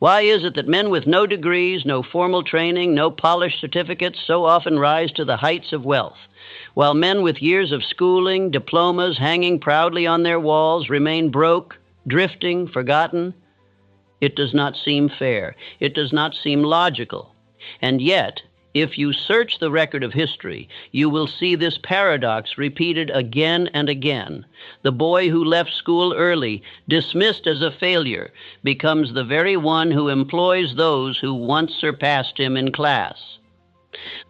Why is it that men with no degrees, no formal training, no polished certificates so often rise to the heights of wealth, while men with years of schooling, diplomas hanging proudly on their walls, remain broke, drifting, forgotten? It does not seem fair. It does not seem logical. And yet, if you search the record of history, you will see this paradox repeated again and again. The boy who left school early, dismissed as a failure, becomes the very one who employs those who once surpassed him in class.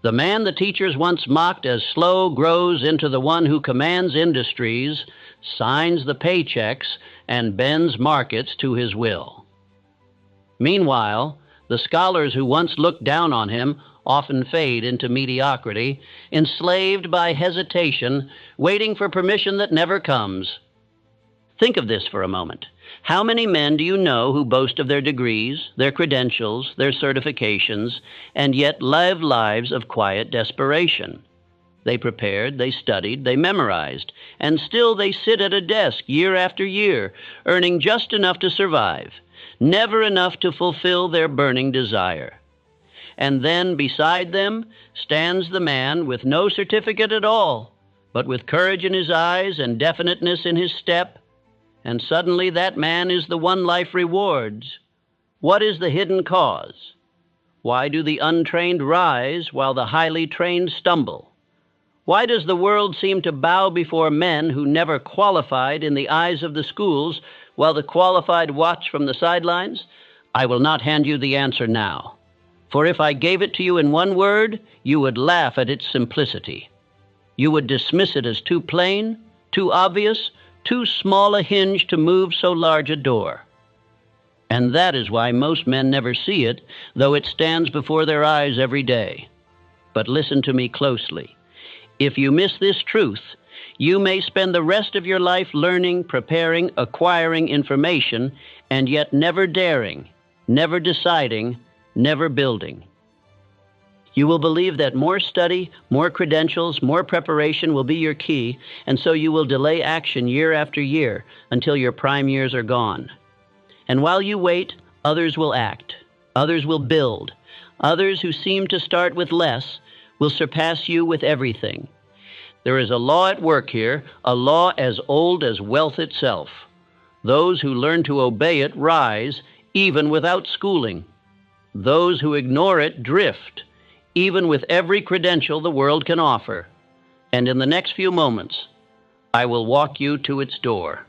The man the teachers once mocked as slow grows into the one who commands industries, signs the paychecks, and bends markets to his will. Meanwhile, the scholars who once looked down on him often fade into mediocrity, enslaved by hesitation, waiting for permission that never comes. Think of this for a moment. How many men do you know who boast of their degrees, their credentials, their certifications, and yet live lives of quiet desperation? They prepared, they studied, they memorized, and still they sit at a desk year after year, earning just enough to survive, never enough to fulfill their burning desire. And then beside them stands the man with no certificate at all, but with courage in his eyes and definiteness in his step, and suddenly that man is the one life rewards. What is the hidden cause? Why do the untrained rise while the highly trained stumble? Why does the world seem to bow before men who never qualified in the eyes of the schools, while the qualified watch from the sidelines? I will not hand you the answer now. For if I gave it to you in one word, you would laugh at its simplicity. You would dismiss it as too plain, too obvious, too small a hinge to move so large a door. And that is why most men never see it, though it stands before their eyes every day. But listen to me closely. If you miss this truth, you may spend the rest of your life learning, preparing, acquiring information, and yet never daring, never deciding, never building. You will believe that more study, more credentials, more preparation will be your key, and so you will delay action year after year until your prime years are gone. And while you wait, others will act, others will build, others who seem to start with less will surpass you with everything. There is a law at work here, a law as old as wealth itself. Those who learn to obey it rise, even without schooling. Those who ignore it drift, even with every credential the world can offer. And in the next few moments, I will walk you to its door.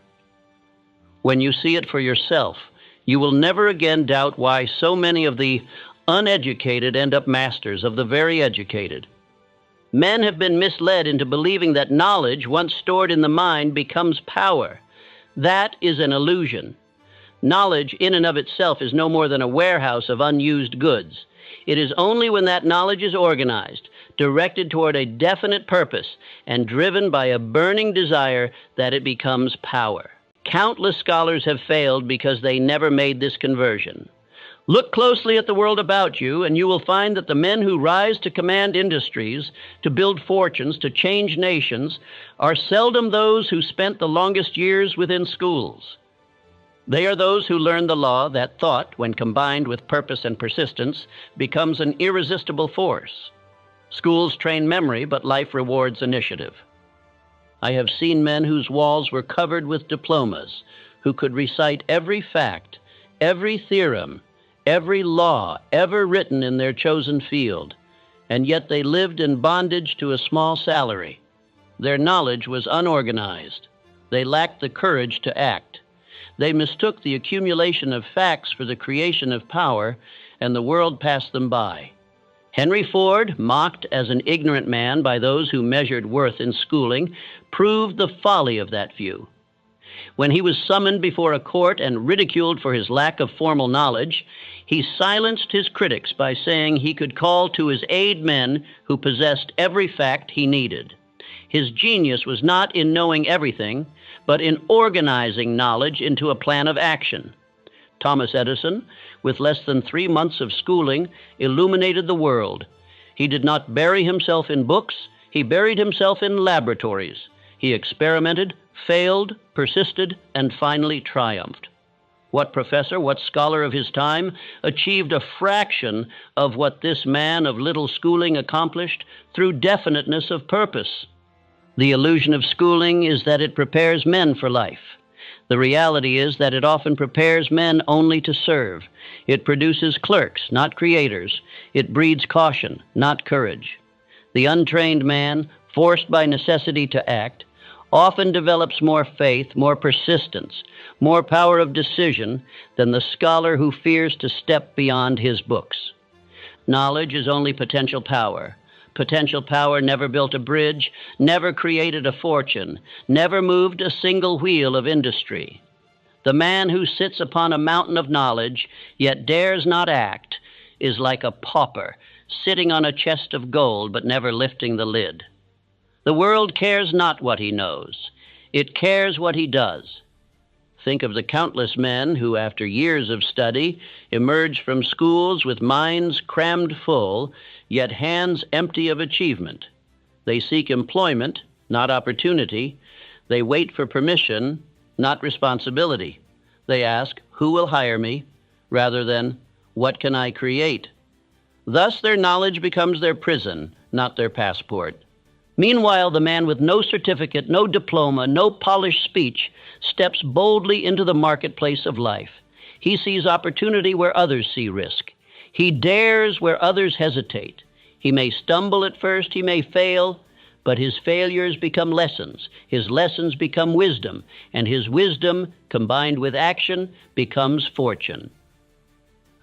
When you see it for yourself, you will never again doubt why so many of the uneducated end up masters of the very educated. Men have been misled into believing that knowledge, once stored in the mind, becomes power. That is an illusion. Knowledge in and of itself is no more than a warehouse of unused goods. It is only when that knowledge is organized, directed toward a definite purpose, and driven by a burning desire that it becomes power. Countless scholars have failed because they never made this conversion. Look closely at the world about you, and you will find that the men who rise to command industries, to build fortunes, to change nations, are seldom those who spent the longest years within schools. They are those who learn the law that thought, when combined with purpose and persistence, becomes an irresistible force. Schools train memory, but life rewards initiative. I have seen men whose walls were covered with diplomas, who could recite every fact, every theorem, every law ever written in their chosen field, and yet they lived in bondage to a small salary. Their knowledge was unorganized. They lacked the courage to act. They mistook the accumulation of facts for the creation of power, and the world passed them by. Henry Ford, mocked as an ignorant man by those who measured worth in schooling, proved the folly of that view. When he was summoned before a court and ridiculed for his lack of formal knowledge, he silenced his critics by saying he could call to his aid men who possessed every fact he needed. His genius was not in knowing everything, but in organizing knowledge into a plan of action. Thomas Edison, with less than 3 months of schooling, illuminated the world. He did not bury himself in books, he buried himself in laboratories. He experimented, failed, persisted, and finally triumphed. What professor, what scholar of his time achieved a fraction of what this man of little schooling accomplished through definiteness of purpose? The illusion of schooling is that it prepares men for life. The reality is that it often prepares men only to serve. It produces clerks, not creators. It breeds caution, not courage. The untrained man, forced by necessity to act, often develops more faith, more persistence, more power of decision than the scholar who fears to step beyond his books. Knowledge is only potential power. Potential power never built a bridge, never created a fortune, never moved a single wheel of industry. The man who sits upon a mountain of knowledge, yet dares not act, is like a pauper, sitting on a chest of gold but never lifting the lid. The world cares not what he knows. It cares what he does. Think of the countless men who, after years of study, emerge from schools with minds crammed full, yet hands empty of achievement. They seek employment, not opportunity. They wait for permission, not responsibility. They ask, "Who will hire me?" rather than, "What can I create?" Thus their knowledge becomes their prison, not their passport. Meanwhile, the man with no certificate, no diploma, no polished speech steps boldly into the marketplace of life. He sees opportunity where others see risk. He dares where others hesitate. He may stumble at first, he may fail, but his failures become lessons. His lessons become wisdom, and his wisdom, combined with action, becomes fortune.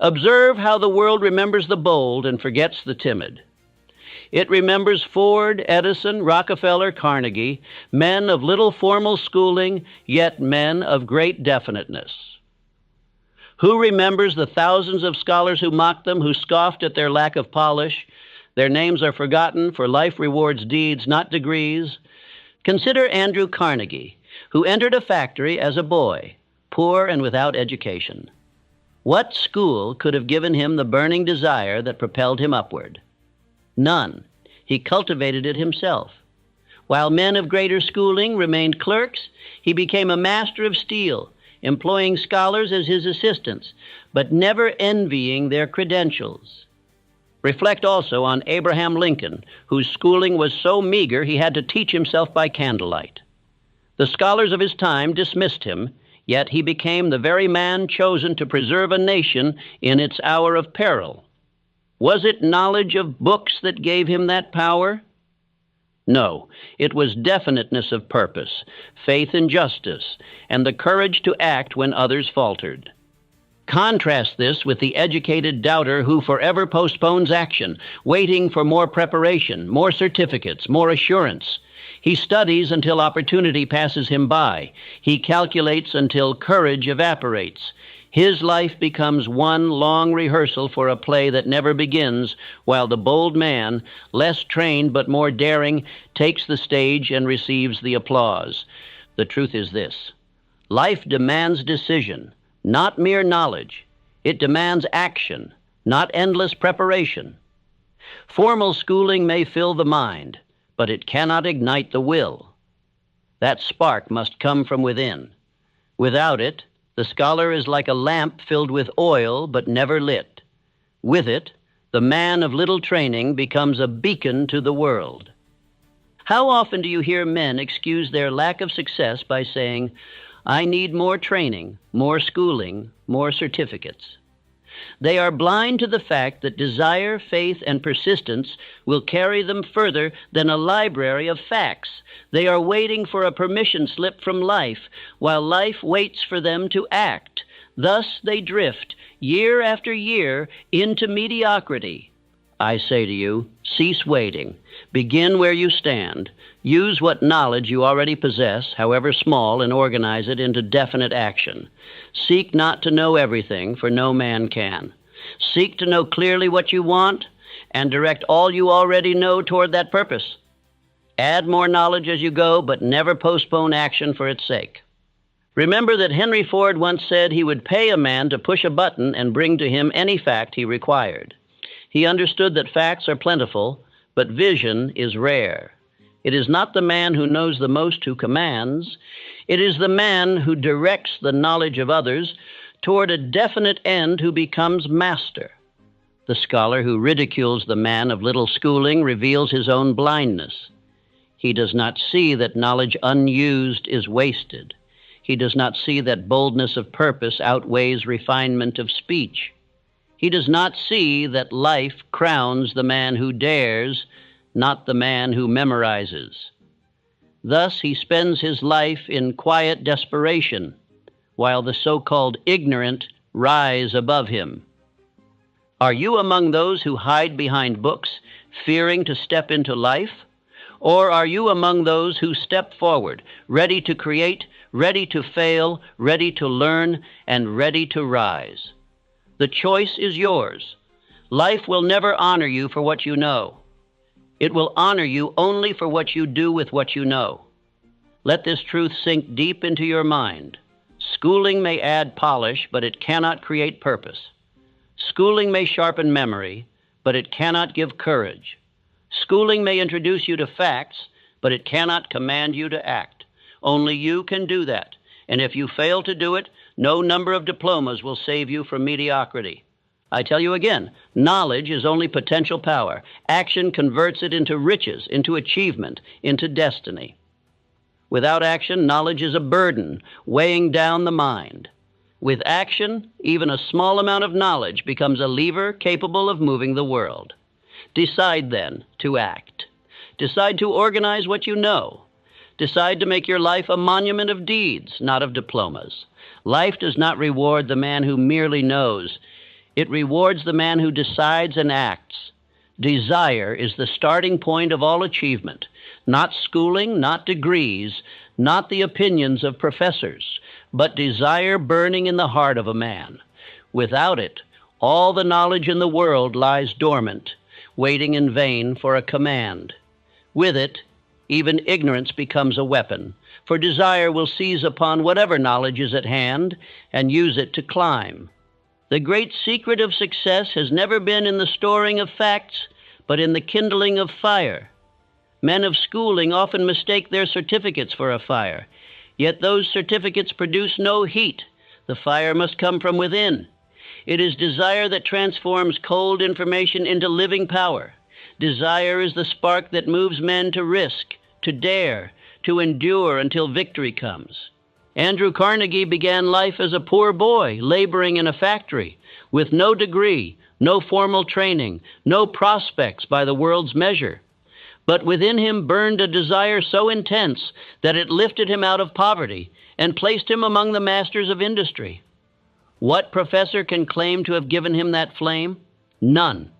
Observe how the world remembers the bold and forgets the timid. It remembers Ford, Edison, Rockefeller, Carnegie, men of little formal schooling, yet men of great definiteness. Who remembers the thousands of scholars who mocked them, who scoffed at their lack of polish? Their names are forgotten, for life rewards deeds, not degrees. Consider Andrew Carnegie, who entered a factory as a boy, poor and without education. What school could have given him the burning desire that propelled him upward? None. He cultivated it himself. While men of greater schooling remained clerks, he became a master of steel, employing scholars as his assistants, but never envying their credentials. Reflect also on Abraham Lincoln, whose schooling was so meager he had to teach himself by candlelight. The scholars of his time dismissed him, yet he became the very man chosen to preserve a nation in its hour of peril. Was it knowledge of books that gave him that power? No, it was definiteness of purpose, faith in justice, and the courage to act when others faltered. Contrast this with the educated doubter who forever postpones action, waiting for more preparation, more certificates, more assurance. He studies until opportunity passes him by. He calculates until courage evaporates. His life becomes one long rehearsal for a play that never begins, while the bold man, less trained but more daring, takes the stage and receives the applause. The truth is this: life demands decision, not mere knowledge. It demands action, not endless preparation. Formal schooling may fill the mind, but it cannot ignite the will. That spark must come from within. Without it, the scholar is like a lamp filled with oil but never lit. With it, the man of little training becomes a beacon to the world. How often do you hear men excuse their lack of success by saying, "I need more training, more schooling, more certificates"? They are blind to the fact that desire, faith, and persistence will carry them further than a library of facts. They are waiting for a permission slip from life, while life waits for them to act. Thus they drift, year after year, into mediocrity. I say to you, cease waiting. Begin where you stand. Use what knowledge you already possess, however small, and organize it into definite action. Seek not to know everything, for no man can. Seek to know clearly what you want, and direct all you already know toward that purpose. Add more knowledge as you go, but never postpone action for its sake. Remember that Henry Ford once said he would pay a man to push a button and bring to him any fact he required. He understood that facts are plentiful, but vision is rare. It is not the man who knows the most who commands. It is the man who directs the knowledge of others toward a definite end who becomes master. The scholar who ridicules the man of little schooling reveals his own blindness. He does not see that knowledge unused is wasted. He does not see that boldness of purpose outweighs refinement of speech. He does not see that life crowns the man who dares, not the man who memorizes. Thus he spends his life in quiet desperation, while the so-called ignorant rise above him. Are you among those who hide behind books, fearing to step into life? Or are you among those who step forward, ready to create, ready to fail, ready to learn, and ready to rise? The choice is yours. Life will never honor you for what you know. It will honor you only for what you do with what you know. Let this truth sink deep into your mind. Schooling may add polish, but it cannot create purpose. Schooling may sharpen memory, but it cannot give courage. Schooling may introduce you to facts, but it cannot command you to act. Only you can do that, and if you fail to do it, no number of diplomas will save you from mediocrity. I tell you again, knowledge is only potential power. Action converts it into riches, into achievement, into destiny. Without action, knowledge is a burden, weighing down the mind. With action, even a small amount of knowledge becomes a lever capable of moving the world. Decide then to act. Decide to organize what you know. Decide to make your life a monument of deeds, not of diplomas. Life does not reward the man who merely knows. It rewards the man who decides and acts. Desire is the starting point of all achievement, not schooling, not degrees, not the opinions of professors, but desire burning in the heart of a man. Without it, all the knowledge in the world lies dormant, waiting in vain for a command. With it, even ignorance becomes a weapon, for desire will seize upon whatever knowledge is at hand and use it to climb. The great secret of success has never been in the storing of facts, but in the kindling of fire. Men of schooling often mistake their certificates for a fire, yet those certificates produce no heat. The fire must come from within. It is desire that transforms cold information into living power. Desire is the spark that moves men to risk, to dare, to endure until victory comes. Andrew Carnegie began life as a poor boy, laboring in a factory, with no degree, no formal training, no prospects by the world's measure. But within him burned a desire so intense that it lifted him out of poverty and placed him among the masters of industry. What professor can claim to have given him that flame? None.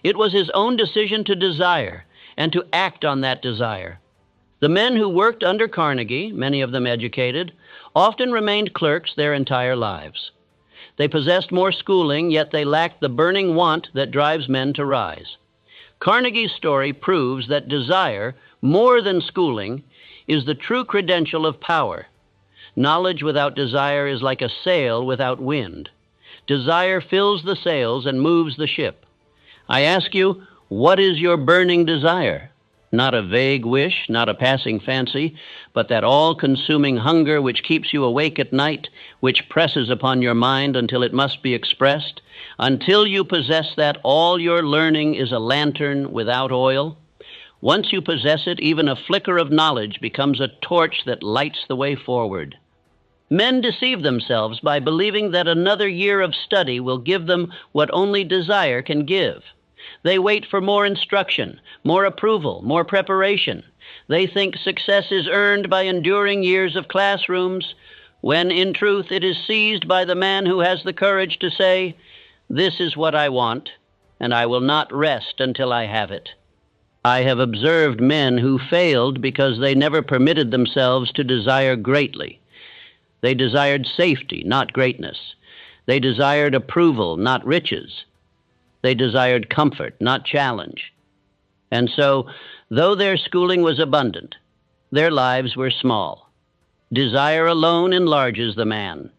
It was his own decision to desire and to act on that desire. The men who worked under Carnegie, many of them educated, often remained clerks their entire lives. They possessed more schooling, yet they lacked the burning want that drives men to rise. Carnegie's story proves that desire, more than schooling, is the true credential of power. Knowledge without desire is like a sail without wind. Desire fills the sails and moves the ship. I ask you, what is your burning desire? Not a vague wish, not a passing fancy, but that all-consuming hunger which keeps you awake at night, which presses upon your mind until it must be expressed. Until you possess that, all your learning is a lantern without oil. Once you possess it, even a flicker of knowledge becomes a torch that lights the way forward. Men deceive themselves by believing that another year of study will give them what only desire can give. They wait for more instruction, more approval, more preparation. They think success is earned by enduring years of classrooms, when in truth it is seized by the man who has the courage to say, "This is what I want, and I will not rest until I have it." I have observed men who failed because they never permitted themselves to desire greatly. They desired safety, not greatness. They desired approval, not riches. They desired comfort, not challenge. And so, though their schooling was abundant, their lives were small. Desire alone enlarges the man.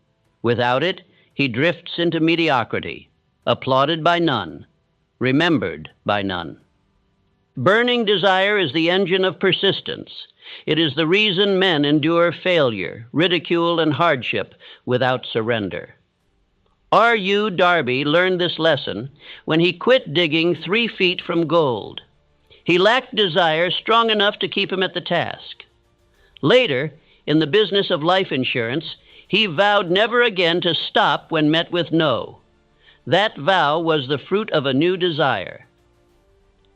Without it, he drifts into mediocrity, applauded by none, remembered by none. Burning desire is the engine of persistence. It is the reason men endure failure, ridicule, and hardship without surrender. R.U. Darby learned this lesson when he quit digging 3 feet from gold. He lacked desire strong enough to keep him at the task. Later, in the business of life insurance, he vowed never again to stop when met with no. That vow was the fruit of a new desire.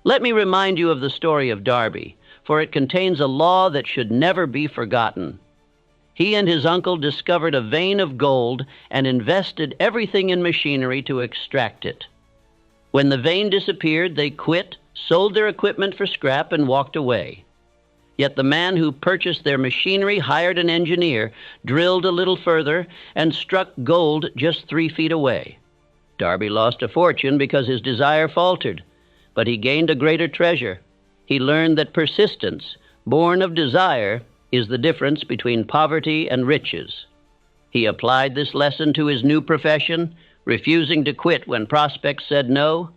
Let me remind you of the story of Darby, for it contains a law that should never be forgotten. He and his uncle discovered a vein of gold and invested everything in machinery to extract it. When the vein disappeared, they quit, sold their equipment for scrap, and walked away. Yet the man who purchased their machinery hired an engineer, drilled a little further, and struck gold just 3 feet away. Darby lost a fortune because his desire faltered, but he gained a greater treasure. He learned that persistence, born of desire, is the difference between poverty and riches. He applied this lesson to his new profession, refusing to quit when prospects said no.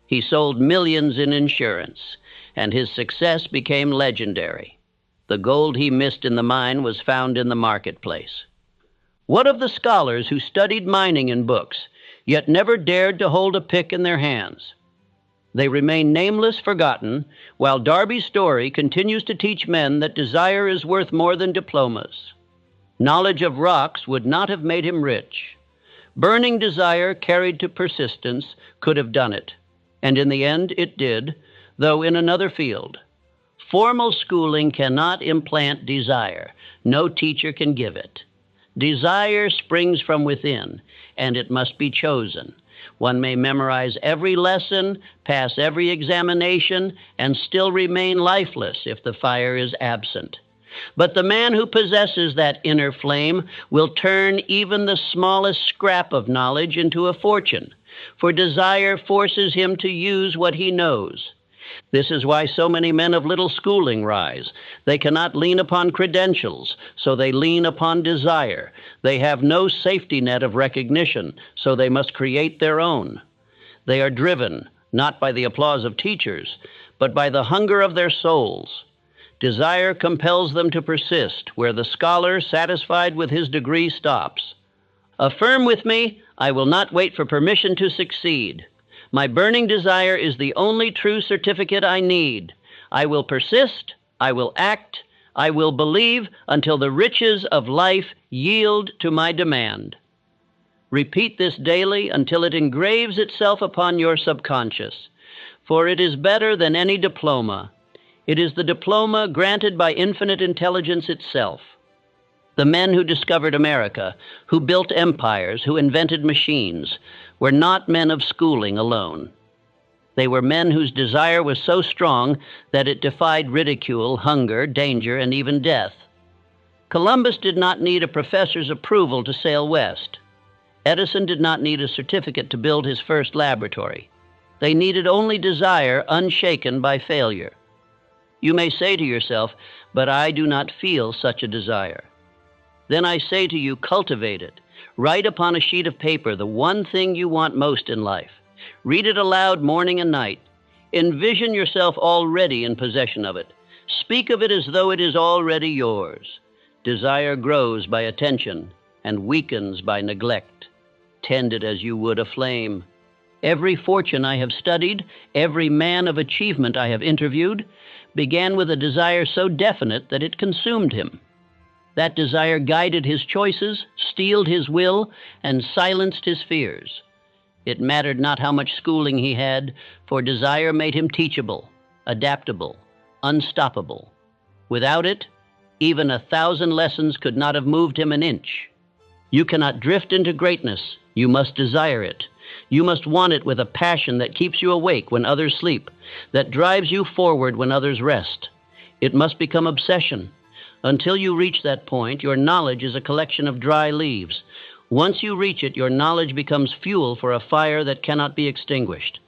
He sold millions in insurance, and his success became legendary. The gold he missed in the mine was found in the marketplace. What of the scholars who studied mining in books, yet never dared to hold a pick in their hands? They remain nameless, forgotten, while Darby's story continues to teach men that desire is worth more than diplomas. Knowledge of rocks would not have made him rich. Burning desire carried to persistence could have done it, and in the end it did, though in another field. Formal schooling cannot implant desire. No teacher can give it. Desire springs from within, and it must be chosen. One may memorize every lesson, pass every examination, and still remain lifeless if the fire is absent. But the man who possesses that inner flame will turn even the smallest scrap of knowledge into a fortune, for desire forces him to use what he knows. This is why so many men of little schooling rise. They cannot lean upon credentials, so they lean upon desire. They have no safety net of recognition, so they must create their own. They are driven, not by the applause of teachers, but by the hunger of their souls. Desire compels them to persist, where the scholar, satisfied with his degree, stops. Affirm with me, I will not wait for permission to succeed. My burning desire is the only true certificate I need. I will persist, I will act, I will believe until the riches of life yield to my demand. Repeat this daily until it engraves itself upon your subconscious, for it is better than any diploma. It is the diploma granted by infinite intelligence itself. The men who discovered America, who built empires, who invented machines, were not men of schooling alone. They were men whose desire was so strong that it defied ridicule, hunger, danger, and even death. Columbus did not need a professor's approval to sail west. Edison did not need a certificate to build his first laboratory. They needed only desire unshaken by failure. You may say to yourself, but I do not feel such a desire. Then I say to you, cultivate it. Write upon a sheet of paper the one thing you want most in life. Read it aloud morning and night. Envision yourself already in possession of it. Speak of it as though it is already yours. Desire grows by attention and weakens by neglect. Tend it as you would a flame. Every fortune I have studied, every man of achievement I have interviewed, began with a desire so definite that it consumed him. That desire guided his choices, steeled his will, and silenced his fears. It mattered not how much schooling he had, for desire made him teachable, adaptable, unstoppable. Without it, even 1,000 lessons could not have moved him an inch. You cannot drift into greatness. You must desire it. You must want it with a passion that keeps you awake when others sleep, that drives you forward when others rest. It must become obsession. Until you reach that point, your knowledge is a collection of dry leaves. Once you reach it, your knowledge becomes fuel for a fire that cannot be extinguished.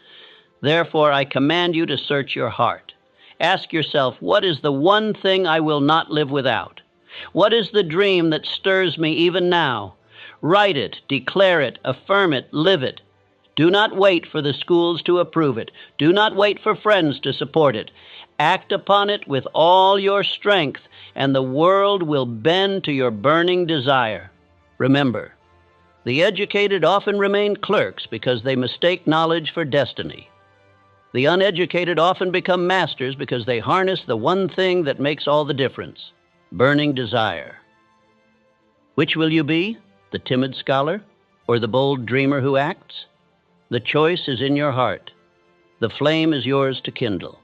Therefore, I command you to search your heart. Ask yourself, what is the one thing I will not live without? What is the dream that stirs me even now? Write it, declare it, affirm it, live it. Do not wait for the schools to approve it. Do not wait for friends to support it. Act upon it with all your strength, and the world will bend to your burning desire. Remember, The educated often remain clerks because they mistake knowledge for destiny. The uneducated often become masters because they harness the one thing that makes all the difference: burning desire. Which will you be, the timid scholar or the bold dreamer who acts? The choice is in your heart. The flame is yours to kindle.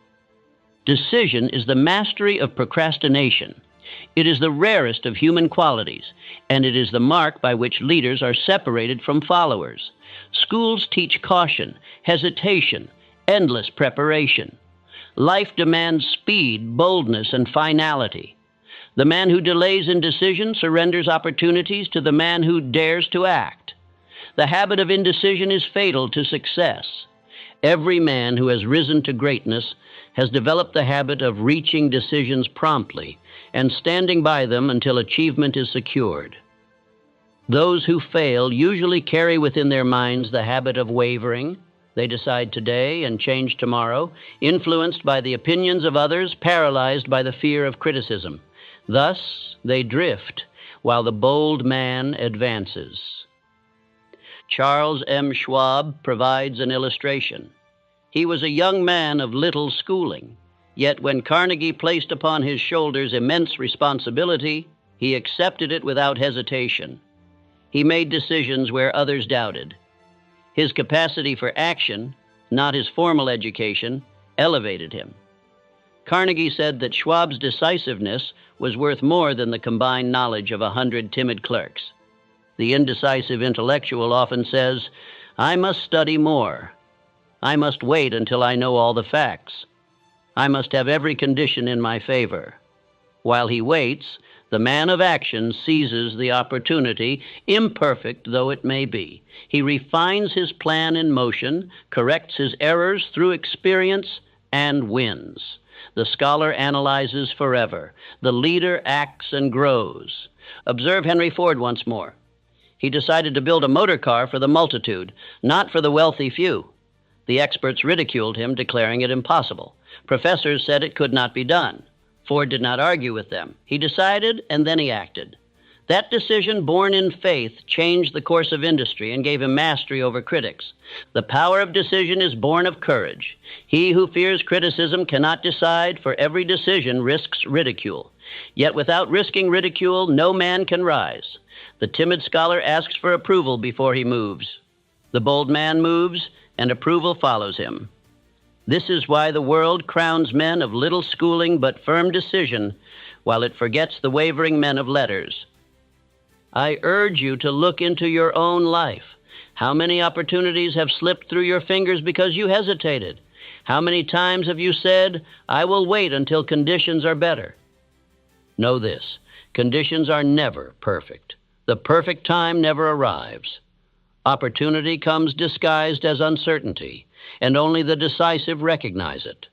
Decision is the mastery of procrastination. It is the rarest of human qualities, and it is the mark by which leaders are separated from followers. Schools teach caution, hesitation, endless preparation. Life demands speed, boldness, and finality. The man who delays in decision surrenders opportunities to the man who dares to act. The habit of indecision is fatal to success. Every man who has risen to greatness has developed the habit of reaching decisions promptly and standing by them until achievement is secured. Those who fail usually carry within their minds the habit of wavering. They decide today and change tomorrow, influenced by the opinions of others, paralyzed by the fear of criticism. Thus, they drift while the bold man advances. Charles M. Schwab provides an illustration. He was a young man of little schooling, yet when Carnegie placed upon his shoulders immense responsibility, he accepted it without hesitation. He made decisions where others doubted. His capacity for action, not his formal education, elevated him. Carnegie said that Schwab's decisiveness was worth more than the combined knowledge of 100 timid clerks. The indecisive intellectual often says, "I must study more. I must wait until I know all the facts. I must have every condition in my favor." While he waits, the man of action seizes the opportunity, imperfect though it may be. He refines his plan in motion, corrects his errors through experience, and wins. The scholar analyzes forever. The leader acts and grows. Observe Henry Ford once more. He decided to build a motor car for the multitude, not for the wealthy few. The experts ridiculed him, declaring it impossible. Professors said it could not be done. Ford did not argue with them. He decided, and then he acted. That decision, born in faith, changed the course of industry and gave him mastery over critics. The power of decision is born of courage. He who fears criticism cannot decide, for every decision risks ridicule. Yet without risking ridicule, no man can rise. The timid scholar asks for approval before he moves. The bold man moves, and approval follows him. This is why the world crowns men of little schooling but firm decision, while it forgets the wavering men of letters. I urge you to look into your own life. How many opportunities have slipped through your fingers because you hesitated? How many times have you said, "I will wait until conditions are better"? Know this: conditions are never perfect. The perfect time never arrives. Opportunity comes disguised as uncertainty, and only the decisive recognize it.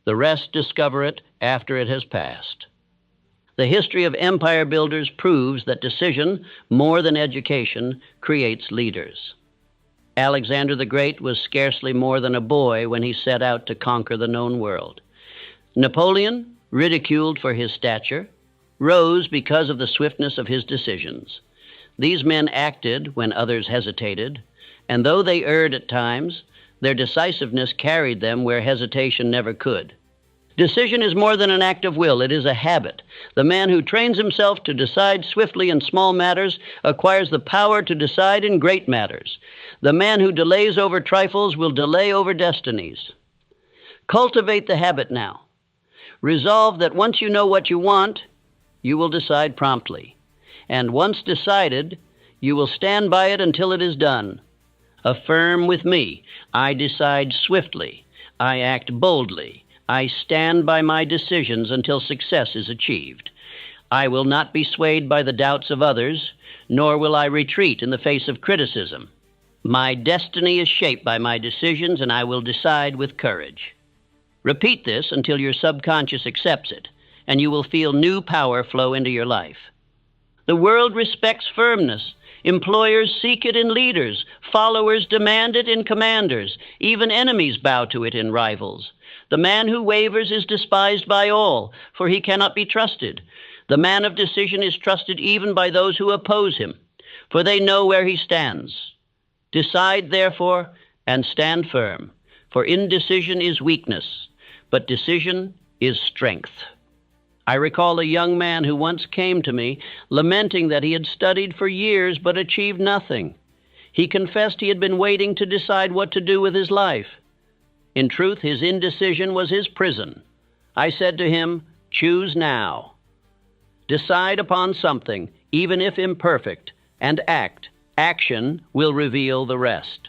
The rest discover it after it has passed. The history of empire builders proves that decision, more than education, creates leaders. Alexander the Great was scarcely more than a boy when he set out to conquer the known world. Napoleon, ridiculed for his stature, rose because of the swiftness of his decisions. These men acted when others hesitated, and though they erred at times, their decisiveness carried them where hesitation never could. Decision is more than an act of will, it is a habit. The man who trains himself to decide swiftly in small matters acquires the power to decide in great matters. The man who delays over trifles will delay over destinies. Cultivate the habit now. Resolve that once you know what you want, you will decide promptly. And once decided, you will stand by it until it is done. Affirm with me, I decide swiftly, I act boldly, I stand by my decisions until success is achieved. I will not be swayed by the doubts of others, nor will I retreat in the face of criticism. My destiny is shaped by my decisions, and I will decide with courage. Repeat this until your subconscious accepts it, and you will feel new power flow into your life. The world respects firmness. Employers seek it in leaders. Followers demand it in commanders. Even enemies bow to it in rivals. The man who wavers is despised by all, for he cannot be trusted. The man of decision is trusted even by those who oppose him. for they know where he stands. Decide, therefore, and stand firm, for indecision is weakness, but decision is strength. I recall a young man who once came to me lamenting that he had studied for years but achieved nothing. He confessed he had been waiting to decide what to do with his life. In truth, his indecision was his prison. I said to him, "Choose now. Decide upon something, even if imperfect, and act. Action will reveal the rest."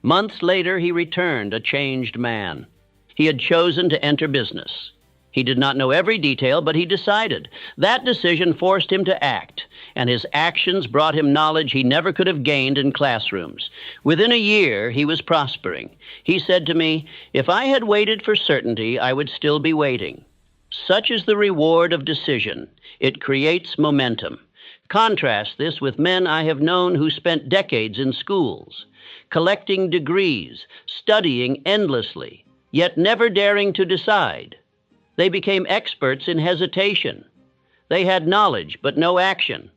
Months later, he returned a changed man. He had chosen to enter business. He did not know every detail, but he decided. That decision forced him to act, and his actions brought him knowledge he never could have gained in classrooms. Within a year, he was prospering. He said to me, "If I had waited for certainty, I would still be waiting." Such is the reward of decision. It creates momentum. Contrast this with men I have known who spent decades in schools, collecting degrees, studying endlessly, yet never daring to decide. They became experts in hesitation. They had knowledge, but no action.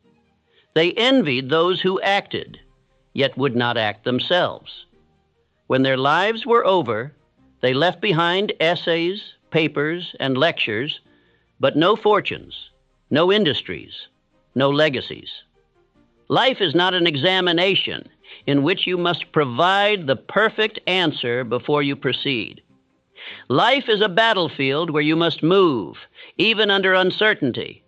They envied those who acted, yet would not act themselves. When their lives were over, they left behind essays, papers, and lectures, but no fortunes, no industries, no legacies. Life is not an examination in which you must provide the perfect answer before you proceed. Life is a battlefield where you must move, even under uncertainty.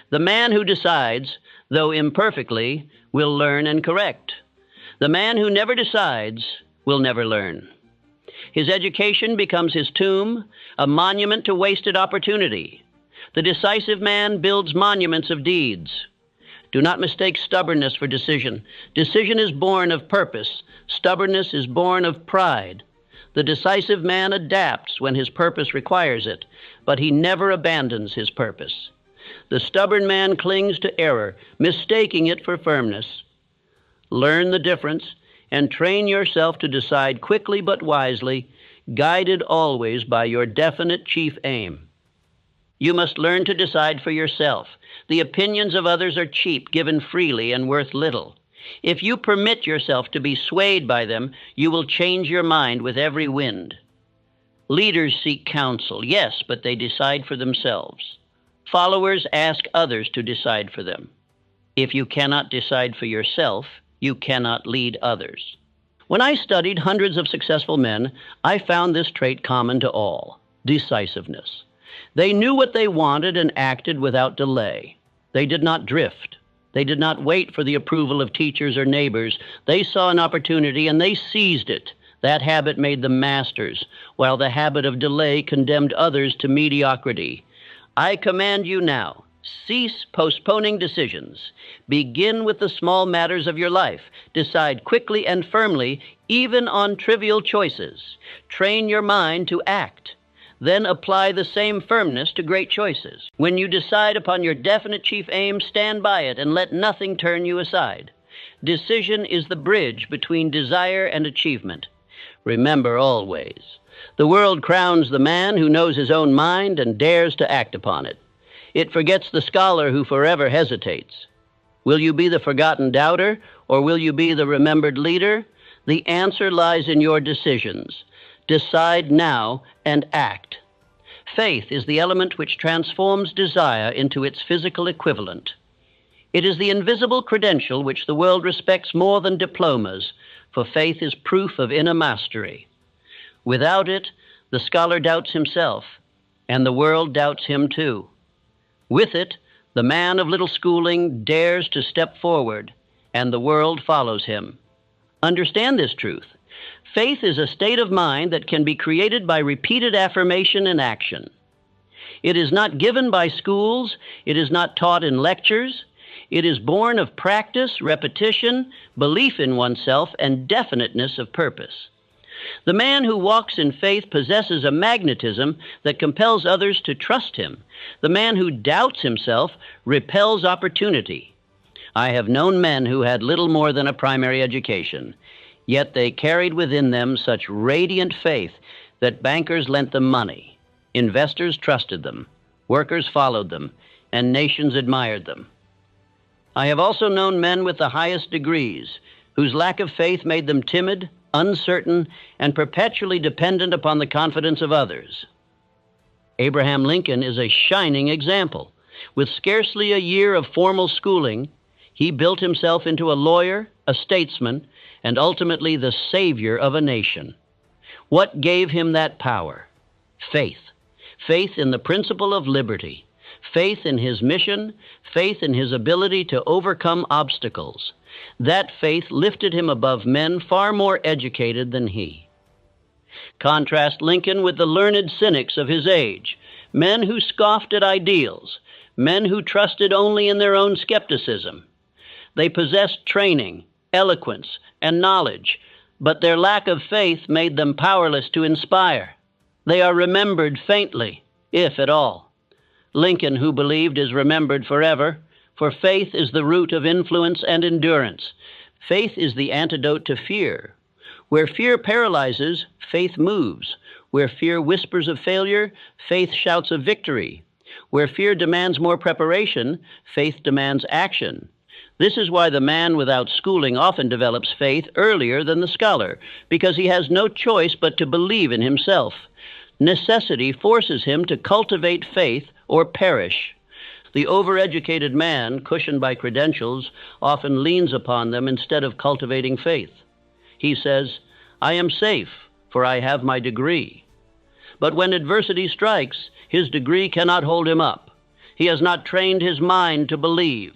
The man who decides, though imperfectly, will learn and correct. The man who never decides will never learn. His education becomes his tomb, a monument to wasted opportunity. The decisive man builds monuments of deeds. Do not mistake stubbornness for decision. Decision is born of purpose. Stubbornness is born of pride. The decisive man adapts when his purpose requires it, but he never abandons his purpose. The stubborn man clings to error, mistaking it for firmness. Learn the difference and train yourself to decide quickly but wisely, guided always by your definite chief aim. You must learn to decide for yourself. The opinions of others are cheap, given freely, and worth little. If you permit yourself to be swayed by them, you will change your mind with every wind. Leaders seek counsel, yes, but they decide for themselves. Followers ask others to decide for them. If you cannot decide for yourself, you cannot lead others. When I studied hundreds of successful men, I found this trait common to all: decisiveness. They knew what they wanted and acted without delay. They did not drift. They did not wait for the approval of teachers or neighbors. They saw an opportunity and they seized it. That habit made them masters, while the habit of delay condemned others to mediocrity. I command you now, cease postponing decisions. Begin with the small matters of your life. Decide quickly and firmly, even on trivial choices. Train your mind to act. Then apply the same firmness to great choices. When you decide upon your definite chief aim, stand by it and let nothing turn you aside. Decision is the bridge between desire and achievement. Remember always, the world crowns the man who knows his own mind and dares to act upon it. It forgets the scholar who forever hesitates. Will you be the forgotten doubter, or will you be the remembered leader? The answer lies in your decisions. Decide now and act. Faith is the element which transforms desire into its physical equivalent. It is the invisible credential which the world respects more than diplomas, for faith is proof of inner mastery. Without it, the scholar doubts himself, and the world doubts him too. With it, the man of little schooling dares to step forward, and the world follows him. Understand this truth. Faith is a state of mind that can be created by repeated affirmation and action. It is not given by schools. It is not taught in lectures. It is born of practice, repetition, belief in oneself, and definiteness of purpose. The man who walks in faith possesses a magnetism that compels others to trust him. The man who doubts himself repels opportunity. I have known men who had little more than a primary education, yet they carried within them such radiant faith that bankers lent them money, investors trusted them, workers followed them, and nations admired them. I have also known men with the highest degrees, whose lack of faith made them timid, uncertain, and perpetually dependent upon the confidence of others. Abraham Lincoln is a shining example. With scarcely a year of formal schooling, he built himself into a lawyer, a statesman, and ultimately the savior of a nation. What gave him that power? Faith. Faith in the principle of liberty. Faith in his mission. Faith in his ability to overcome obstacles. That faith lifted him above men far more educated than he. Contrast Lincoln with the learned cynics of his age, men who scoffed at ideals, men who trusted only in their own skepticism. They possessed training, eloquence, and knowledge, but their lack of faith made them powerless to inspire. They are remembered faintly, if at all. Lincoln, who believed, is remembered forever, for faith is the root of influence and endurance. Faith is the antidote to fear. Where fear paralyzes, faith moves. Where fear whispers of failure, faith shouts of victory. Where fear demands more preparation, faith demands action. This is why the man without schooling often develops faith earlier than the scholar, because he has no choice but to believe in himself. Necessity forces him to cultivate faith or perish. The overeducated man, cushioned by credentials, often leans upon them instead of cultivating faith. He says, "I am safe, for I have my degree." But when adversity strikes, his degree cannot hold him up. He has not trained his mind to believe.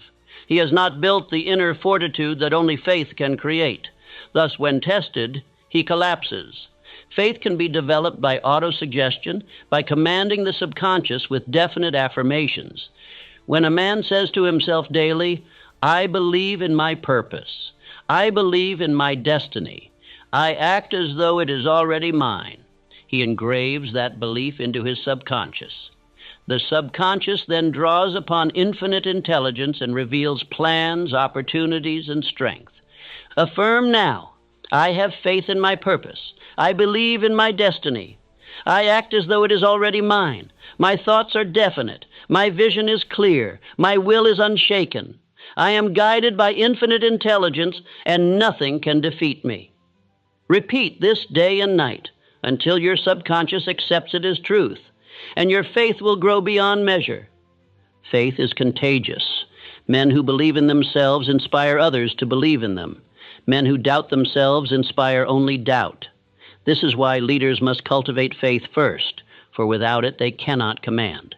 He has not built the inner fortitude that only faith can create. Thus, when tested, he collapses. Faith can be developed by autosuggestion, by commanding the subconscious with definite affirmations. When a man says to himself daily, "I believe in my purpose. I believe in my destiny. I act as though it is already mine," he engraves that belief into his subconscious. The subconscious then draws upon infinite intelligence and reveals plans, opportunities, and strength. Affirm now, "I have faith in my purpose. I believe in my destiny. I act as though it is already mine. My thoughts are definite. My vision is clear. My will is unshaken. I am guided by infinite intelligence, and nothing can defeat me." Repeat this day and night until your subconscious accepts it as truth, and your faith will grow beyond measure. Faith is contagious. Men who believe in themselves inspire others to believe in them. Men who doubt themselves inspire only doubt. This is why leaders must cultivate faith first, for without it they cannot command.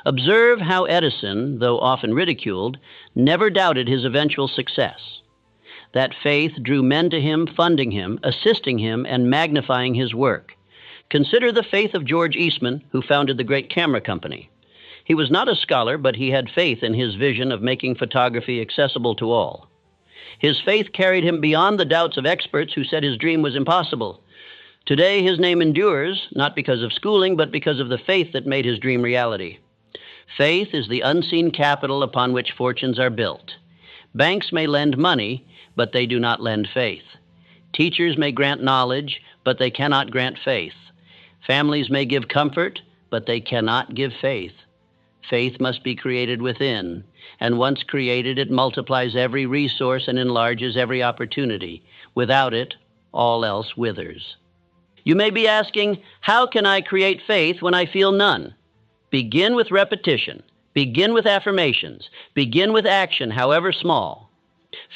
Observe how Edison, though often ridiculed, never doubted his eventual success. That faith drew men to him, funding him, assisting him, and magnifying his work. Consider the faith of George Eastman, who founded the great camera company. He was not a scholar, but he had faith in his vision of making photography accessible to all. His faith carried him beyond the doubts of experts who said his dream was impossible. Today, his name endures, not because of schooling, but because of the faith that made his dream reality. Faith is the unseen capital upon which fortunes are built. Banks may lend money, but they do not lend faith. Teachers may grant knowledge, but they cannot grant faith. Families may give comfort, but they cannot give faith. Faith must be created within, and once created, it multiplies every resource and enlarges every opportunity. Without it, all else withers. You may be asking, how can I create faith when I feel none? Begin with repetition. Begin with affirmations. Begin with action, however small.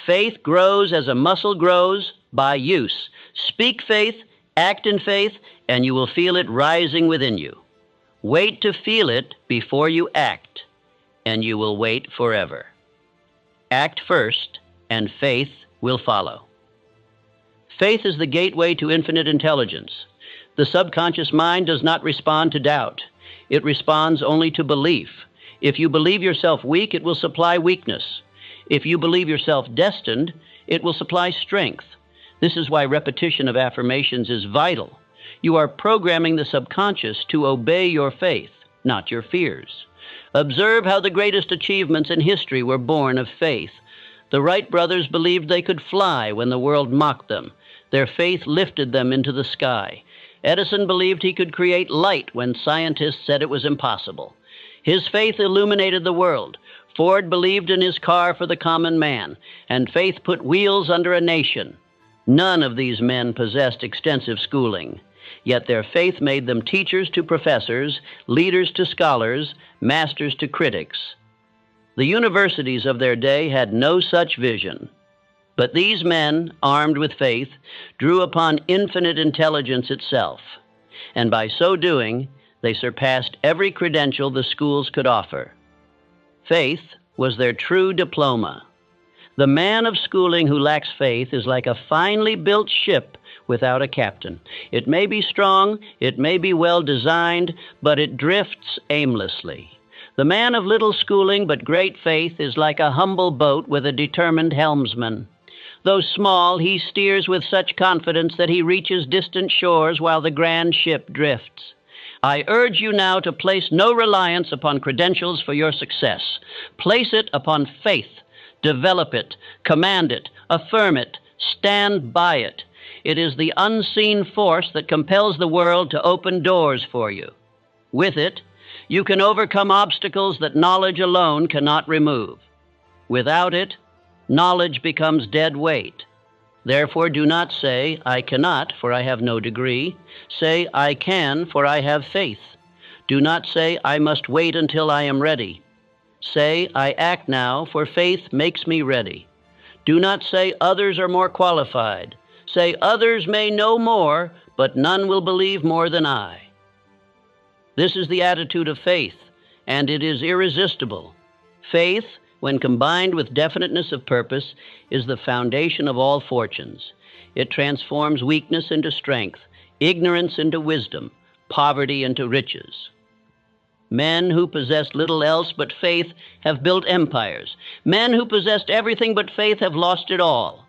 Faith grows as a muscle grows by use. Speak faith, act in faith, and you will feel it rising within you. Wait to feel it before you act, and you will wait forever. Act first, and faith will follow. Faith is the gateway to infinite intelligence. The subconscious mind does not respond to doubt. It responds only to belief. If you believe yourself weak, it will supply weakness. If you believe yourself destined, it will supply strength. This is why repetition of affirmations is vital. You are programming the subconscious to obey your faith, not your fears. Observe how the greatest achievements in history were born of faith. The Wright brothers believed they could fly when the world mocked them. Their faith lifted them into the sky. Edison believed he could create light when scientists said it was impossible. His faith illuminated the world. Ford believed in his car for the common man, and faith put wheels under a nation. None of these men possessed extensive schooling, yet their faith made them teachers to professors, leaders to scholars, masters to critics. The universities of their day had no such vision. But these men, armed with faith, drew upon infinite intelligence itself, and by so doing, they surpassed every credential the schools could offer. Faith was their true diploma. The man of schooling who lacks faith is like a finely built ship without a captain. It may be strong, it may be well designed, but it drifts aimlessly. The man of little schooling but great faith is like a humble boat with a determined helmsman. Though small, he steers with such confidence that he reaches distant shores while the grand ship drifts. I urge you now to place no reliance upon credentials for your success. Place it upon faith. Develop it, command it, affirm it, stand by it. It is the unseen force that compels the world to open doors for you. With it, you can overcome obstacles that knowledge alone cannot remove. Without it, knowledge becomes dead weight. Therefore do not say, I cannot, for I have no degree. Say, I can, for I have faith. Do not say, I must wait until I am ready. Say, I act now, for faith makes me ready. Do not say, others are more qualified. Say, others may know more, but none will believe more than I. This is the attitude of faith, and it is irresistible. Faith, when combined with definiteness of purpose, is the foundation of all fortunes. It transforms weakness into strength, ignorance into wisdom, poverty into riches. Men who possessed little else but faith have built empires. Men who possessed everything but faith have lost it all.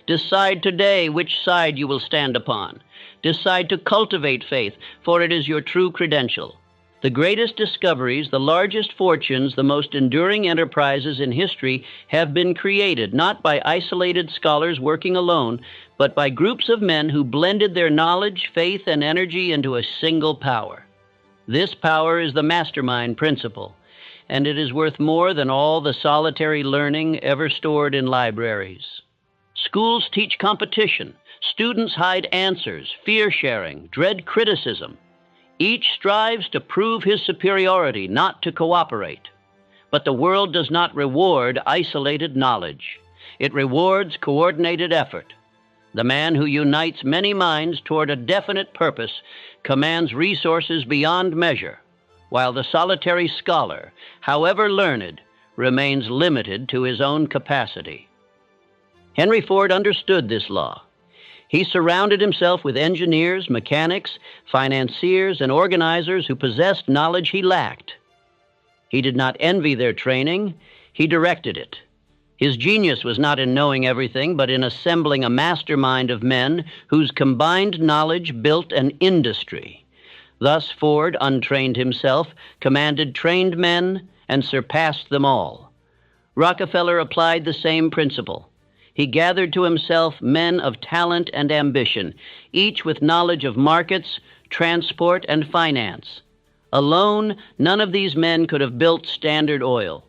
Decide today which side you will stand upon. Decide to cultivate faith, for it is your true credential. The greatest discoveries, the largest fortunes, the most enduring enterprises in history have been created not by isolated scholars working alone, but by groups of men who blended their knowledge, faith, and energy into a single power. This power is the mastermind principle, and it is worth more than all the solitary learning ever stored in libraries. Schools teach competition. Students hide answers, fear-sharing, dread criticism. Each strives to prove his superiority, not to cooperate. But the world does not reward isolated knowledge. It rewards coordinated effort. The man who unites many minds toward a definite purpose commands resources beyond measure, while the solitary scholar, however learned, remains limited to his own capacity. Henry Ford understood this law. He surrounded himself with engineers, mechanics, financiers, and organizers who possessed knowledge he lacked. He did not envy their training, he directed it. His genius was not in knowing everything, but in assembling a mastermind of men whose combined knowledge built an industry. Thus Ford untrained himself, commanded trained men, and surpassed them all. Rockefeller applied the same principle. He gathered to himself men of talent and ambition, each with knowledge of markets, transport, and finance. Alone, none of these men could have built Standard Oil.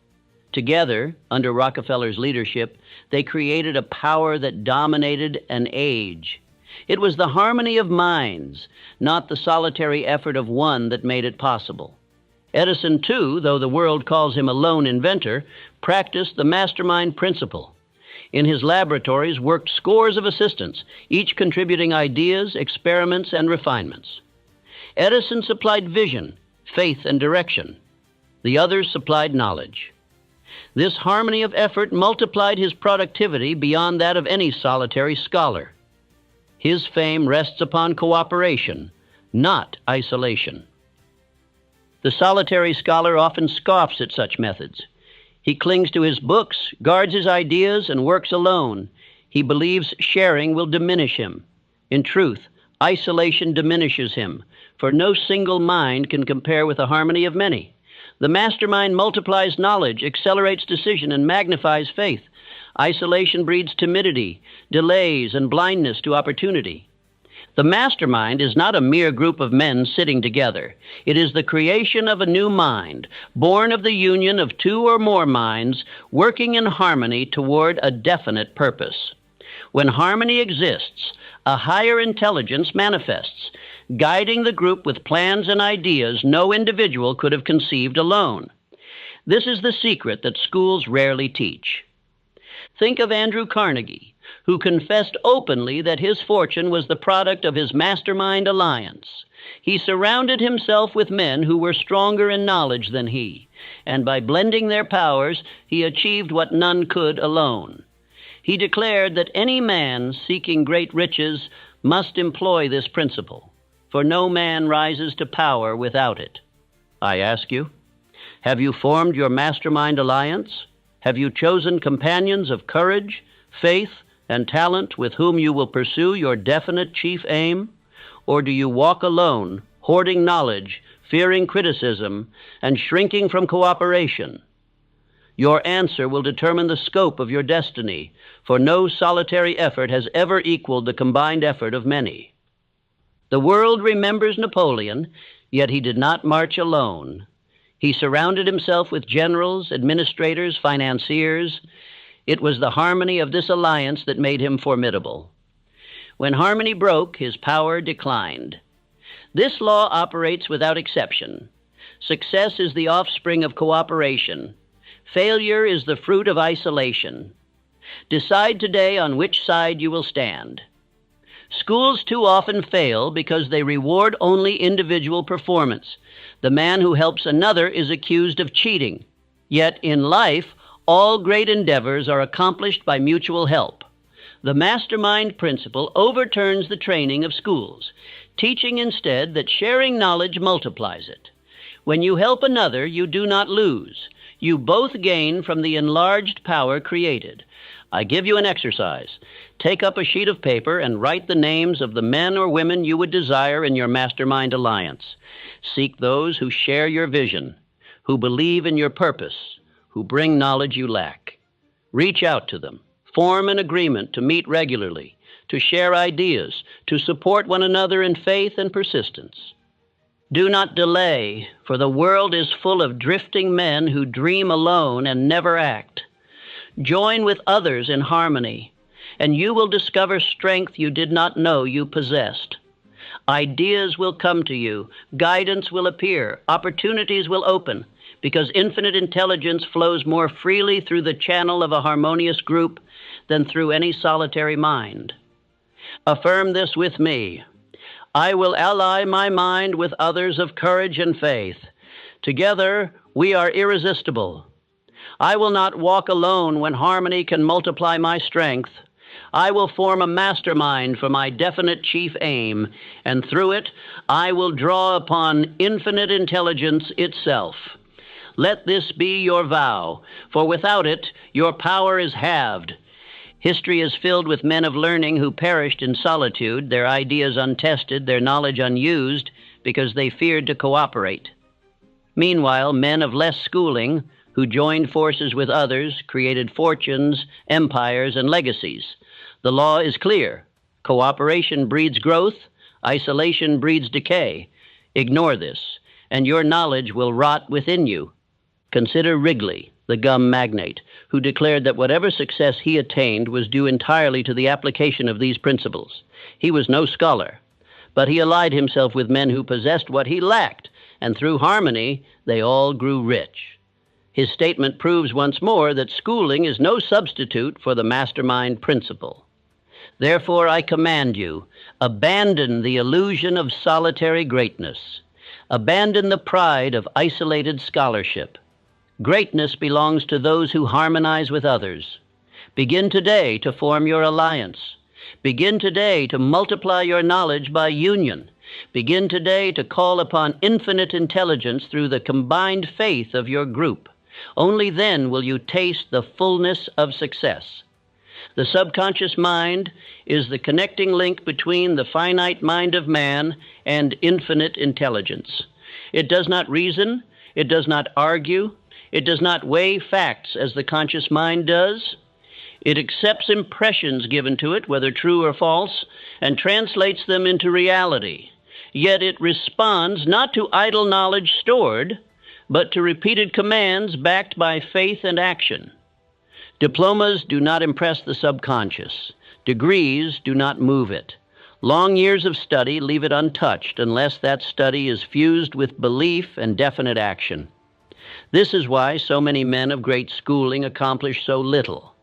Together, under Rockefeller's leadership, they created a power that dominated an age. It was the harmony of minds, not the solitary effort of one, that made it possible. Edison, too, though the world calls him a lone inventor, practiced the mastermind principle. In his laboratories worked scores of assistants, each contributing ideas, experiments, and refinements. Edison supplied vision, faith, and direction. The others supplied knowledge. This harmony of effort multiplied his productivity beyond that of any solitary scholar. His fame rests upon cooperation, not isolation. The solitary scholar often scoffs at such methods. He clings to his books, guards his ideas, and works alone. He believes sharing will diminish him. In truth, isolation diminishes him, for no single mind can compare with the harmony of many. The mastermind multiplies knowledge, accelerates decision, and magnifies faith. Isolation breeds timidity, delays, and blindness to opportunity. The mastermind is not a mere group of men sitting together. It is the creation of a new mind, born of the union of two or more minds, working in harmony toward a definite purpose. When harmony exists, a higher intelligence manifests, guiding the group with plans and ideas no individual could have conceived alone. This is the secret that schools rarely teach. Think of Andrew Carnegie, who confessed openly that his fortune was the product of his mastermind alliance. He surrounded himself with men who were stronger in knowledge than he, and by blending their powers, he achieved what none could alone. He declared that any man seeking great riches must employ this principle, for no man rises to power without it. I ask you, have you formed your mastermind alliance? Have you chosen companions of courage, faith, and talent with whom you will pursue your definite chief aim? Or do you walk alone, hoarding knowledge, fearing criticism, and shrinking from cooperation? Your answer will determine the scope of your destiny, for no solitary effort has ever equaled the combined effort of many. The world remembers Napoleon, yet he did not march alone. He surrounded himself with generals, administrators, financiers. It was the harmony of this alliance that made him formidable. When harmony broke, his power declined. This law operates without exception. Success is the offspring of cooperation. Failure is the fruit of isolation. Decide today on which side you will stand. Schools too often fail because they reward only individual performance. The man who helps another is accused of cheating. Yet in life, all great endeavors are accomplished by mutual help. The mastermind principle overturns the training of schools, teaching instead that sharing knowledge multiplies it. When you help another, you do not lose. You both gain from the enlarged power created. I give you an exercise. Take up a sheet of paper and write the names of the men or women you would desire in your mastermind alliance. Seek those who share your vision, who believe in your purpose, who bring knowledge you lack. Reach out to them. Form an agreement to meet regularly, to share ideas, to support one another in faith and persistence. Do not delay, for the world is full of drifting men who dream alone and never act. Join with others in harmony, and you will discover strength you did not know you possessed. Ideas will come to you, guidance will appear, opportunities will open, because infinite intelligence flows more freely through the channel of a harmonious group than through any solitary mind. Affirm this with me. I will ally my mind with others of courage and faith. Together, we are irresistible. I will not walk alone when harmony can multiply my strength. I will form a mastermind for my definite chief aim, and through it, I will draw upon infinite intelligence itself. Let this be your vow, for without it, your power is halved. History is filled with men of learning who perished in solitude, their ideas untested, their knowledge unused, because they feared to cooperate. Meanwhile, men of less schooling, who joined forces with others, created fortunes, empires, and legacies. The law is clear. Cooperation breeds growth, isolation breeds decay. Ignore this, and your knowledge will rot within you. Consider Wrigley, the gum magnate, who declared that whatever success he attained was due entirely to the application of these principles. He was no scholar, but he allied himself with men who possessed what he lacked, and through harmony, they all grew rich. His statement proves once more that schooling is no substitute for the mastermind principle. Therefore, I command you, abandon the illusion of solitary greatness. Abandon the pride of isolated scholarship. Greatness belongs to those who harmonize with others. Begin today to form your alliance. Begin today to multiply your knowledge by union. Begin today to call upon infinite intelligence through the combined faith of your group. Only then will you taste the fullness of success. The subconscious mind is the connecting link between the finite mind of man and infinite intelligence. It does not reason, it does not argue, it does not weigh facts as the conscious mind does. It accepts impressions given to it, whether true or false, and translates them into reality. Yet it responds not to idle knowledge stored, but to repeated commands backed by faith and action. Diplomas do not impress the subconscious. Degrees do not move it. Long years of study leave it untouched unless that study is fused with belief and definite action. This is why so many men of great schooling accomplish so little.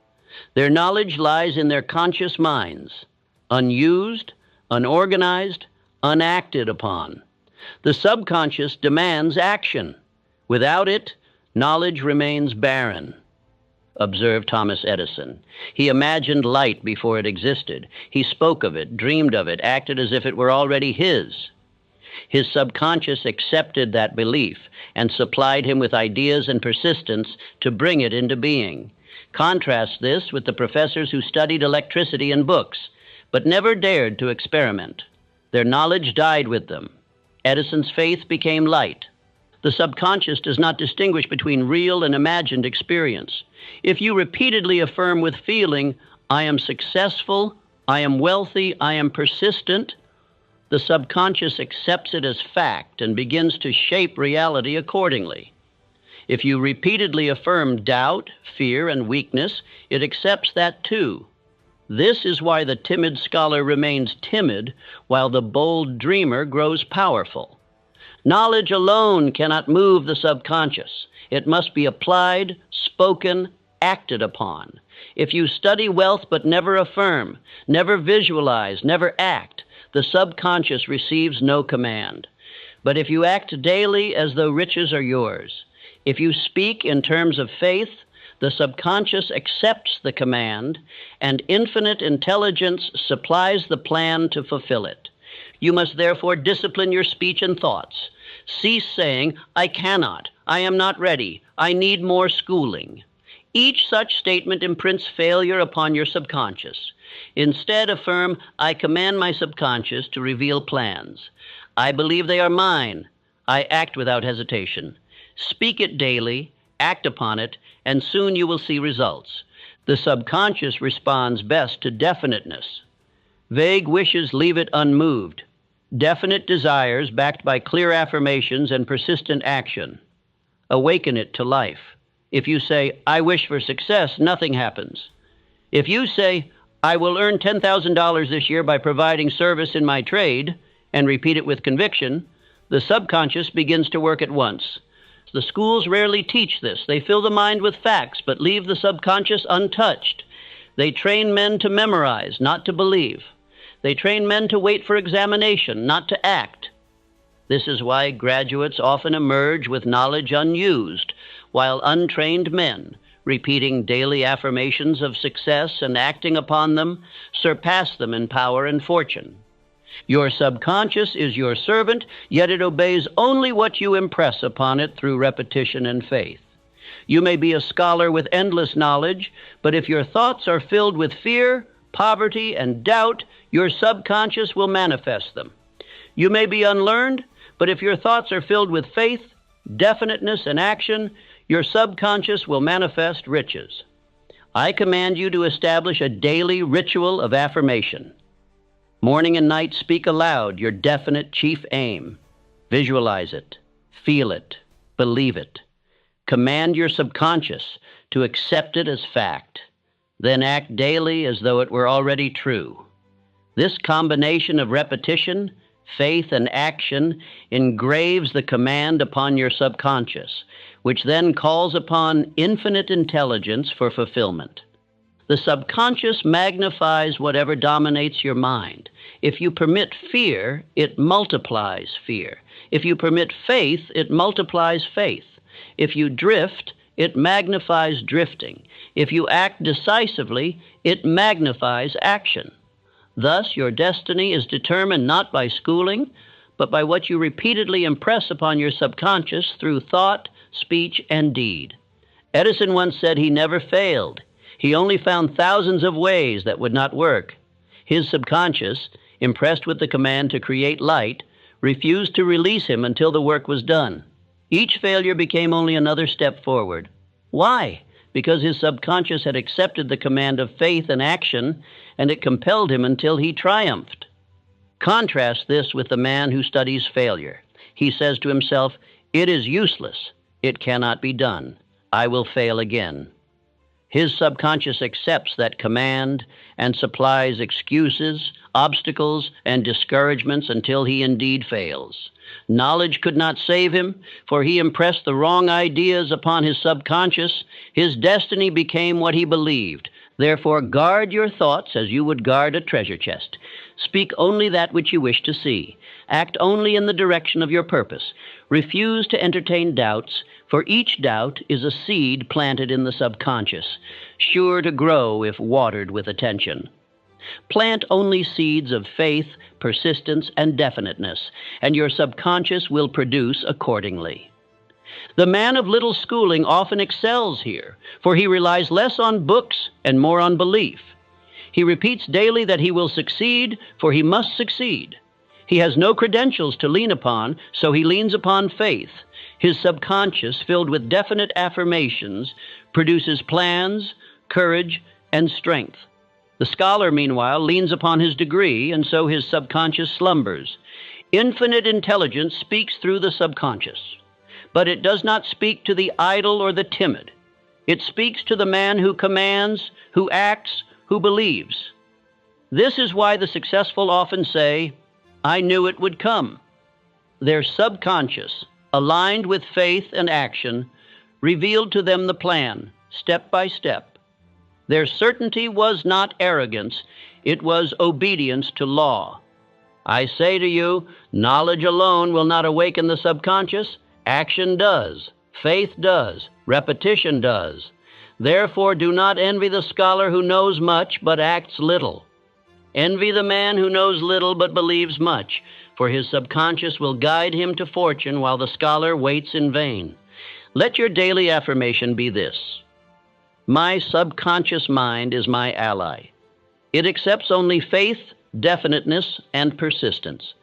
Their knowledge lies in their conscious minds, unused, unorganized, unacted upon. The subconscious demands action. Without it, knowledge remains barren. Observe Thomas Edison. He imagined light before it existed. He spoke of it, dreamed of it, acted as if it were already his. His subconscious accepted that belief and supplied him with ideas and persistence to bring it into being. Contrast this with the professors who studied electricity in books, but never dared to experiment. Their knowledge died with them. Edison's faith became light. The subconscious does not distinguish between real and imagined experience. If you repeatedly affirm with feeling, "I am successful, I am wealthy, I am persistent," the subconscious accepts it as fact and begins to shape reality accordingly. If you repeatedly affirm doubt, fear, and weakness, it accepts that too. This is why the timid scholar remains timid while the bold dreamer grows powerful. Knowledge alone cannot move the subconscious. It must be applied, spoken, acted upon. If you study wealth but never affirm, never visualize, never act, the subconscious receives no command. But if you act daily as though riches are yours, if you speak in terms of faith, the subconscious accepts the command, and infinite intelligence supplies the plan to fulfill it. You must therefore discipline your speech and thoughts. Cease saying, "I cannot, I am not ready, I need more schooling." Each such statement imprints failure upon your subconscious. Instead, affirm, "I command my subconscious to reveal plans. I believe they are mine. I act without hesitation." Speak it daily, act upon it, and soon you will see results. The subconscious responds best to definiteness. Vague wishes leave it unmoved. Definite desires, backed by clear affirmations and persistent action, awaken it to life. If you say, "I wish for success," nothing happens. If you say, "I will earn $10,000 this year by providing service in my trade," and repeat it with conviction, the subconscious begins to work at once. The schools rarely teach this. They fill the mind with facts, but leave the subconscious untouched. They train men to memorize, not to believe. They train men to wait for examination, not to act. This is why graduates often emerge with knowledge unused, while untrained men, repeating daily affirmations of success and acting upon them, surpass them in power and fortune. Your subconscious is your servant, yet it obeys only what you impress upon it through repetition and faith. You may be a scholar with endless knowledge, but if your thoughts are filled with fear, poverty, and doubt, your subconscious will manifest them. You may be unlearned, but if your thoughts are filled with faith, definiteness, and action, your subconscious will manifest riches. I command you to establish a daily ritual of affirmation. Morning and night, speak aloud your definite chief aim. Visualize it, feel it, believe it. Command your subconscious to accept it as fact. Then act daily as though it were already true. This combination of repetition, faith, and action engraves the command upon your subconscious, which then calls upon infinite intelligence for fulfillment. The subconscious magnifies whatever dominates your mind. If you permit fear, it multiplies fear. If you permit faith, it multiplies faith. If you drift, it magnifies drifting. If you act decisively, it magnifies action. Thus, your destiny is determined not by schooling, but by what you repeatedly impress upon your subconscious through thought, speech, and deed. Edison once said he never failed. He only found thousands of ways that would not work. His subconscious, impressed with the command to create light, refused to release him until the work was done. Each failure became only another step forward. Why? Because his subconscious had accepted the command of faith and action, and it compelled him until he triumphed. Contrast this with the man who studies failure. He says to himself, "It is useless. It cannot be done. I will fail again." His subconscious accepts that command and supplies excuses, obstacles, and discouragements until he indeed fails. Knowledge could not save him, for he impressed the wrong ideas upon his subconscious. His destiny became what he believed. Therefore, guard your thoughts as you would guard a treasure chest. Speak only that which you wish to see. Act only in the direction of your purpose. Refuse to entertain doubts, for each doubt is a seed planted in the subconscious, sure to grow if watered with attention. Plant only seeds of faith, persistence, and definiteness, and your subconscious will produce accordingly. The man of little schooling often excels here, for he relies less on books and more on belief. He repeats daily that he will succeed, for he must succeed. He has no credentials to lean upon, so he leans upon faith. His subconscious, filled with definite affirmations, produces plans, courage, and strength. The scholar, meanwhile, leans upon his degree, and so his subconscious slumbers. Infinite intelligence speaks through the subconscious, but it does not speak to the idle or the timid. It speaks to the man who commands, who acts, who believes. This is why the successful often say, "I knew it would come." Their subconscious, aligned with faith and action, revealed to them the plan, step by step. Their certainty was not arrogance, it was obedience to law. I say to you, knowledge alone will not awaken the subconscious. Action does, faith does, repetition does. Therefore, do not envy the scholar who knows much but acts little. Envy the man who knows little but believes much, for his subconscious will guide him to fortune while the scholar waits in vain. Let your daily affirmation be this: my subconscious mind is my ally. It accepts only faith, definiteness, and persistence.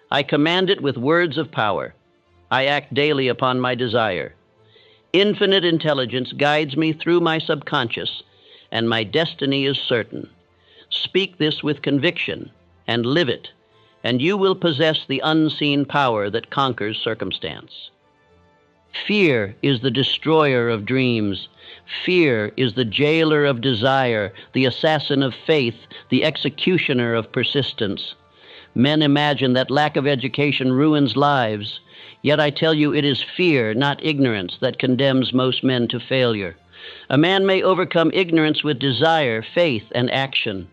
I command it with words of power. I act daily upon my desire. Infinite intelligence guides me through my subconscious, and my destiny is certain. Speak this with conviction and live it, and you will possess the unseen power that conquers circumstance. Fear is the destroyer of dreams. Fear is the jailer of desire, the assassin of faith, the executioner of persistence. Men imagine that lack of education ruins lives. Yet I tell you, it is fear, not ignorance, that condemns most men to failure. A man may overcome ignorance with desire, faith, and action.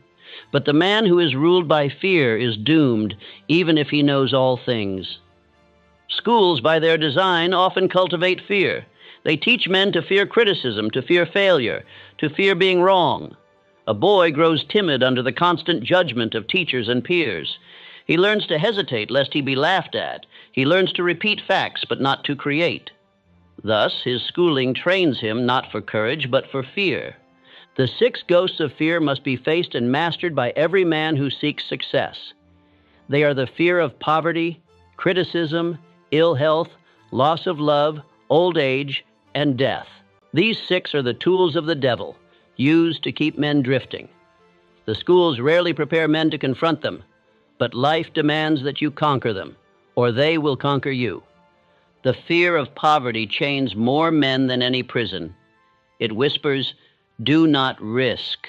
But the man who is ruled by fear is doomed, even if he knows all things. Schools, by their design, often cultivate fear. They teach men to fear criticism, to fear failure, to fear being wrong. A boy grows timid under the constant judgment of teachers and peers. He learns to hesitate lest he be laughed at. He learns to repeat facts, but not to create. Thus, his schooling trains him not for courage, but for fear. The 6 ghosts of fear must be faced and mastered by every man who seeks success. They are the fear of poverty, criticism, ill health, loss of love, old age, and death. These 6 are the tools of the devil, used to keep men drifting. The schools rarely prepare men to confront them, but life demands that you conquer them, or they will conquer you. The fear of poverty chains more men than any prison. It whispers, "Do not risk.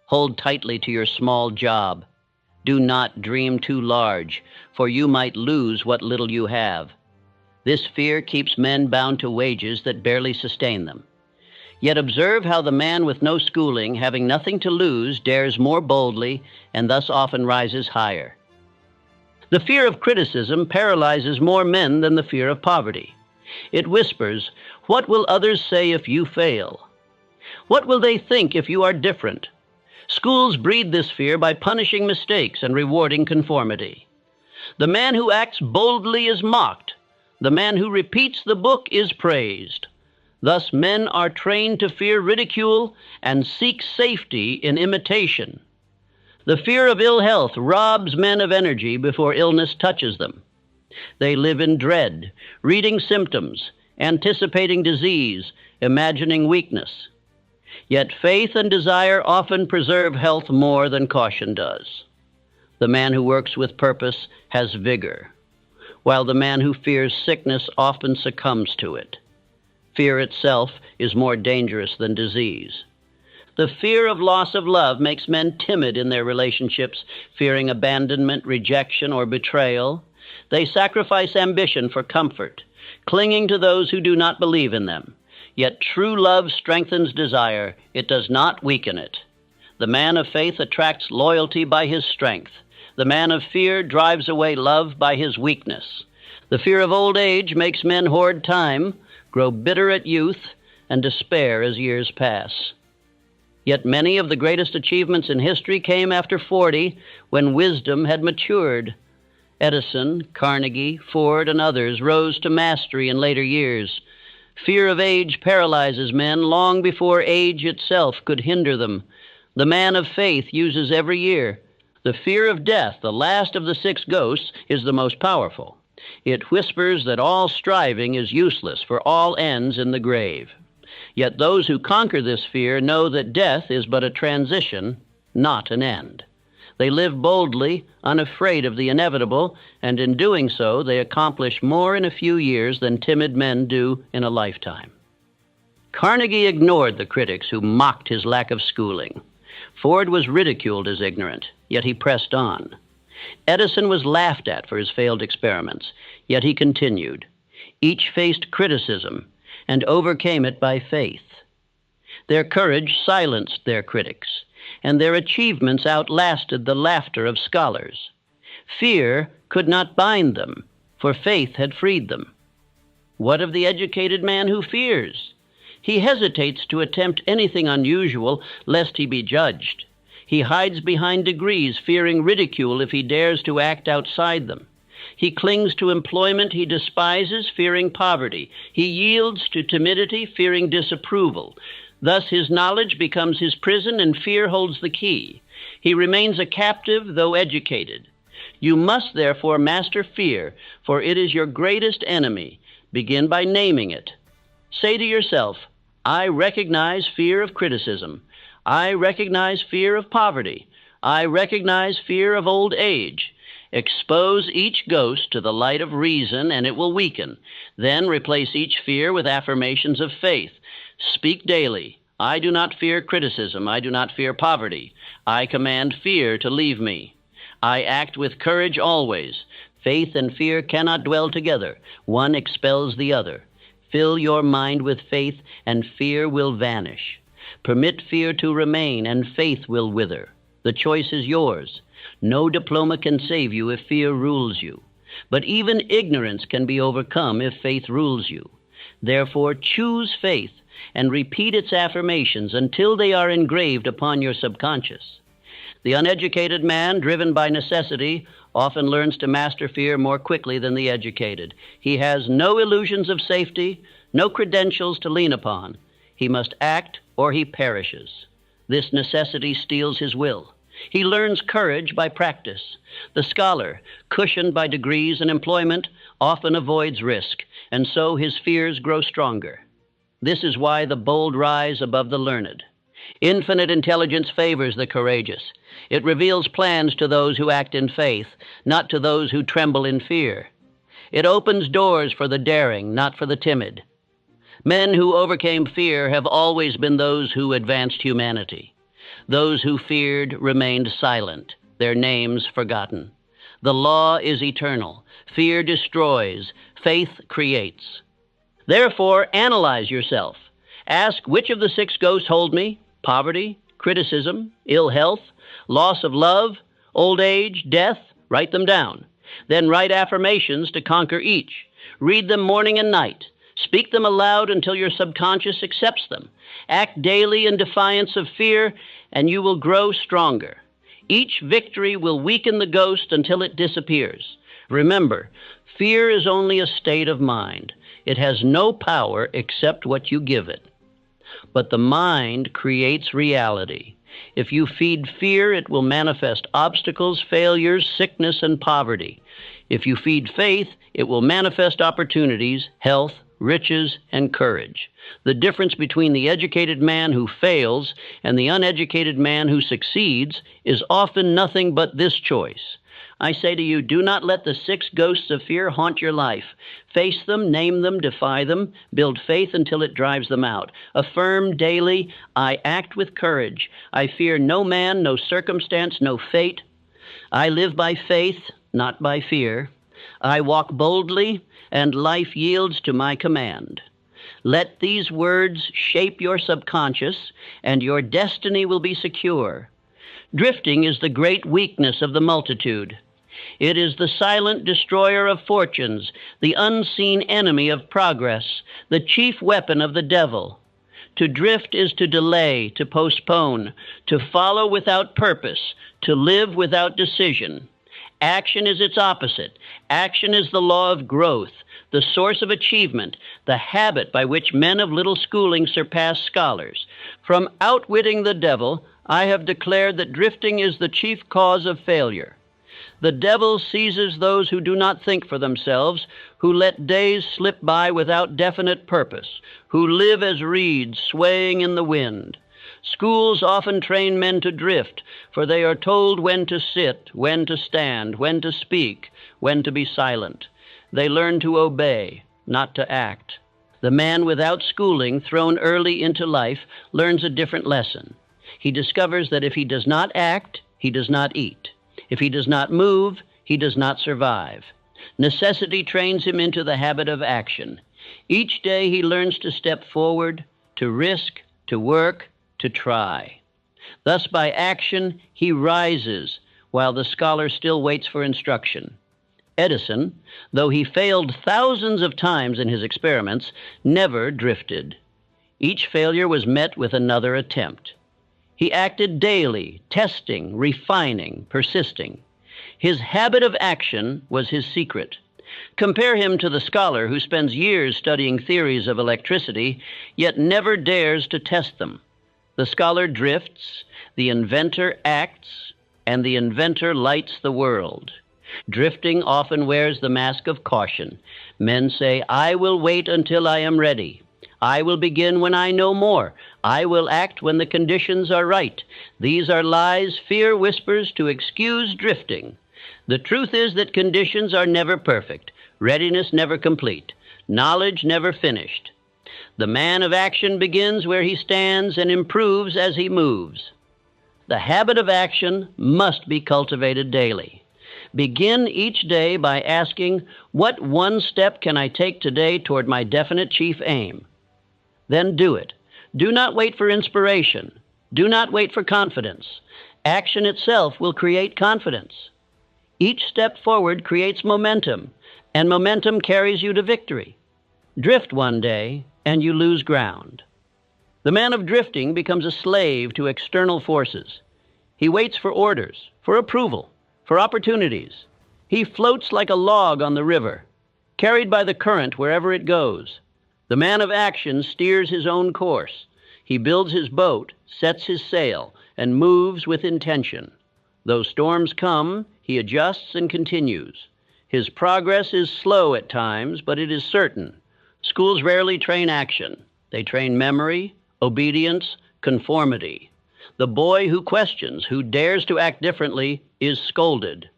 Hold tightly to your small job. Do not dream too large, for you might lose what little you have." This fear keeps men bound to wages that barely sustain them. Yet observe how the man with no schooling, having nothing to lose, dares more boldly and thus often rises higher. The fear of criticism paralyzes more men than the fear of poverty. It whispers, "What will others say if you fail? What will they think if you are different?" Schools breed this fear by punishing mistakes and rewarding conformity. The man who acts boldly is mocked. The man who repeats the book is praised. Thus men are trained to fear ridicule and seek safety in imitation. The fear of ill health robs men of energy before illness touches them. They live in dread, reading symptoms, anticipating disease, imagining weakness. Yet faith and desire often preserve health more than caution does. The man who works with purpose has vigor, while the man who fears sickness often succumbs to it. Fear itself is more dangerous than disease. The fear of loss of love makes men timid in their relationships, fearing abandonment, rejection, or betrayal. They sacrifice ambition for comfort, clinging to those who do not believe in them. Yet true love strengthens desire. It does not weaken it. The man of faith attracts loyalty by his strength. The man of fear drives away love by his weakness. The fear of old age makes men hoard time, grow bitter at youth, and despair as years pass. Yet many of the greatest achievements in history came after 40, when wisdom had matured. Edison, Carnegie, Ford, and others rose to mastery in later years. Fear of age paralyzes men long before age itself could hinder them. The man of faith uses every year. The fear of death, the last of the 6 ghosts, is the most powerful. It whispers that all striving is useless, for all ends in the grave. Yet those who conquer this fear know that death is but a transition, not an end. They live boldly, unafraid of the inevitable, and in doing so they accomplish more in a few years than timid men do in a lifetime. Carnegie ignored the critics who mocked his lack of schooling. Ford was ridiculed as ignorant, yet he pressed on. Edison was laughed at for his failed experiments, yet he continued. Each faced criticism and overcame it by faith. Their courage silenced their critics, and their achievements outlasted the laughter of scholars. Fear could not bind them, for faith had freed them. What of the educated man who fears? He hesitates to attempt anything unusual, lest he be judged. He hides behind degrees, fearing ridicule if he dares to act outside them. He clings to employment he despises, fearing poverty. He yields to timidity, fearing disapproval. Thus his knowledge becomes his prison, and fear holds the key. He remains a captive, though educated. You must therefore master fear, for it is your greatest enemy. Begin by naming it. Say to yourself, I recognize fear of criticism. I recognize fear of poverty. I recognize fear of old age. Expose each ghost to the light of reason, and it will weaken. Then replace each fear with affirmations of faith. Speak daily. I do not fear criticism. I do not fear poverty. I command fear to leave me. I act with courage always. Faith and fear cannot dwell together. One expels the other. Fill your mind with faith, and fear will vanish. Permit fear to remain, and faith will wither. The choice is yours. No diploma can save you if fear rules you. But even ignorance can be overcome if faith rules you. Therefore, choose faith and repeat its affirmations until they are engraved upon your subconscious. The uneducated man, driven by necessity, often learns to master fear more quickly than the educated. He has no illusions of safety, no credentials to lean upon. He must act or he perishes. This necessity steals his will. He learns courage by practice. The scholar, cushioned by degrees and employment, often avoids risk, and so his fears grow stronger. This is why the bold rise above the learned. Infinite intelligence favors the courageous. It reveals plans to those who act in faith, not to those who tremble in fear. It opens doors for the daring, not for the timid. Men who overcame fear have always been those who advanced humanity. Those who feared remained silent, their names forgotten. The law is eternal. Fear destroys. Faith creates. Therefore, analyze yourself. Ask, which of the 6 ghosts hold me? Poverty, criticism, ill health, loss of love, old age, death? Write them down. Then write affirmations to conquer each. Read them morning and night. Speak them aloud until your subconscious accepts them. Act daily in defiance of fear, and you will grow stronger. Each victory will weaken the ghost until it disappears. Remember, fear is only a state of mind. It has no power except what you give it. But the mind creates reality. If you feed fear, it will manifest obstacles, failures, sickness, and poverty. If you feed faith, it will manifest opportunities, health, riches, and courage. The difference between the educated man who fails and the uneducated man who succeeds is often nothing but this choice. I say to you, do not let the 6 ghosts of fear haunt your life. Face them, name them, defy them, build faith until it drives them out. Affirm daily, I act with courage. I fear no man, no circumstance, no fate. I live by faith, not by fear. I walk boldly, and life yields to my command. Let these words shape your subconscious, and your destiny will be secure. Drifting is the great weakness of the multitude. It is the silent destroyer of fortunes, the unseen enemy of progress, the chief weapon of the devil. To drift is to delay, to postpone, to follow without purpose, to live without decision. Action is its opposite. Action is the law of growth, the source of achievement, the habit by which men of little schooling surpass scholars. From outwitting the devil, I have declared that drifting is the chief cause of failure. The devil seizes those who do not think for themselves, who let days slip by without definite purpose, who live as reeds swaying in the wind. Schools often train men to drift, for they are told when to sit, when to stand, when to speak, when to be silent. They learn to obey, not to act. The man without schooling, thrown early into life, learns a different lesson. He discovers that if he does not act, he does not eat. If he does not move, he does not survive. Necessity trains him into the habit of action. Each day he learns to step forward, to risk, to work, to try. Thus, by action, he rises, while the scholar still waits for instruction. Edison, though he failed thousands of times in his experiments, never drifted. Each failure was met with another attempt. He acted daily, testing, refining, persisting. His habit of action was his secret. Compare him to the scholar who spends years studying theories of electricity, yet never dares to test them. The scholar drifts, the inventor acts, and the inventor lights the world. Drifting often wears the mask of caution. Men say, I will wait until I am ready. I will begin when I know more. I will act when the conditions are right. These are lies fear whispers to excuse drifting. The truth is that conditions are never perfect, readiness never complete, knowledge never finished. The man of action begins where he stands and improves as he moves. The habit of action must be cultivated daily. Begin each day by asking, what one step can I take today toward my definite chief aim? Then do it. Do not wait for inspiration. Do not wait for confidence. Action itself will create confidence. Each step forward creates momentum, and momentum carries you to victory. Drift one day, and you lose ground. The man of drifting becomes a slave to external forces. He waits for orders, for approval, for opportunities. He floats like a log on the river, carried by the current wherever it goes. The man of action steers his own course. He builds his boat, sets his sail, and moves with intention. Though storms come, he adjusts and continues. His progress is slow at times, but it is certain. Schools rarely train action. They train memory, obedience, conformity. The boy who questions, who dares to act differently, is scolded.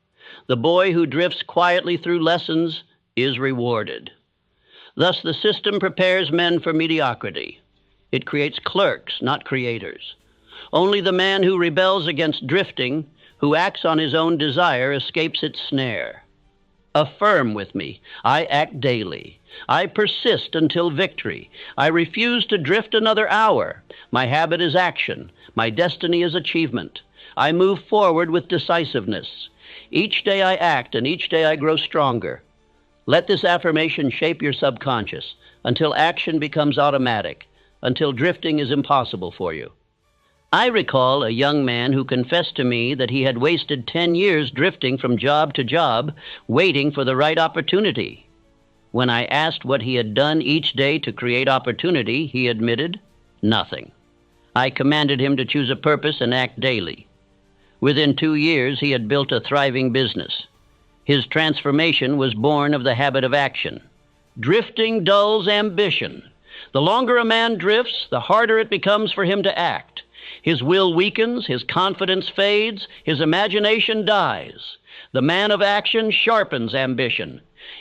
The boy who drifts quietly through lessons is rewarded. Thus, the system prepares men for mediocrity. It creates clerks, not creators. Only the man who rebels against drifting, who acts on his own desire, escapes its snare. Affirm with me, I act daily. I persist until victory. I refuse to drift another hour. My habit is action. My destiny is achievement. I move forward with decisiveness. Each day I act, and each day I grow stronger. Let this affirmation shape your subconscious until action becomes automatic, until drifting is impossible for you. I recall a young man who confessed to me that he had wasted 10 years drifting from job to job, waiting for the right opportunity. When I asked what he had done each day to create opportunity, he admitted, nothing. I commanded him to choose a purpose and act daily. Within 2 years, he had built a thriving business. His transformation was born of the habit of action. Drifting dulls ambition. The longer a man drifts, the harder it becomes for him to act. His will weakens, his confidence fades, his imagination dies. The man of action sharpens ambition.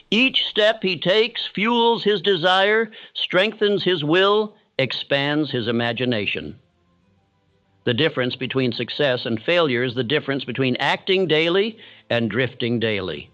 Each step he takes fuels his desire, strengthens his will, expands his imagination. The difference between success and failure is the difference between acting daily and drifting daily.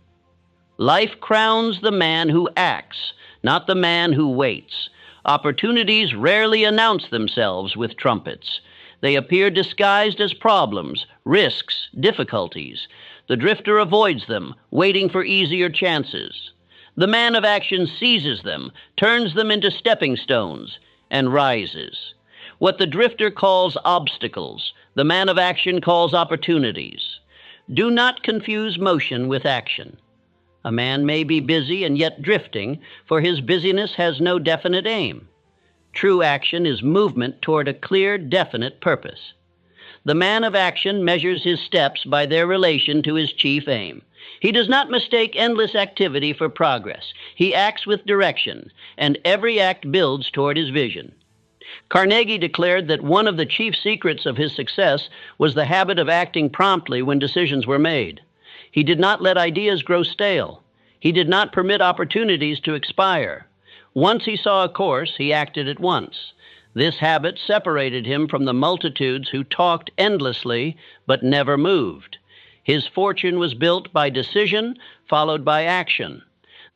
Life crowns the man who acts, not the man who waits. Opportunities rarely announce themselves with trumpets. They appear disguised as problems, risks, difficulties. The drifter avoids them, waiting for easier chances. The man of action seizes them, turns them into stepping stones, and rises. What the drifter calls obstacles, the man of action calls opportunities. Do not confuse motion with action. A man may be busy and yet drifting, for his busyness has no definite aim. True action is movement toward a clear, definite purpose. The man of action measures his steps by their relation to his chief aim. He does not mistake endless activity for progress. He acts with direction, and every act builds toward his vision. Carnegie declared that one of the chief secrets of his success was the habit of acting promptly when decisions were made. He did not let ideas grow stale. He did not permit opportunities to expire. Once he saw a course, he acted at once. This habit separated him from the multitudes who talked endlessly but never moved. His fortune was built by decision, followed by action.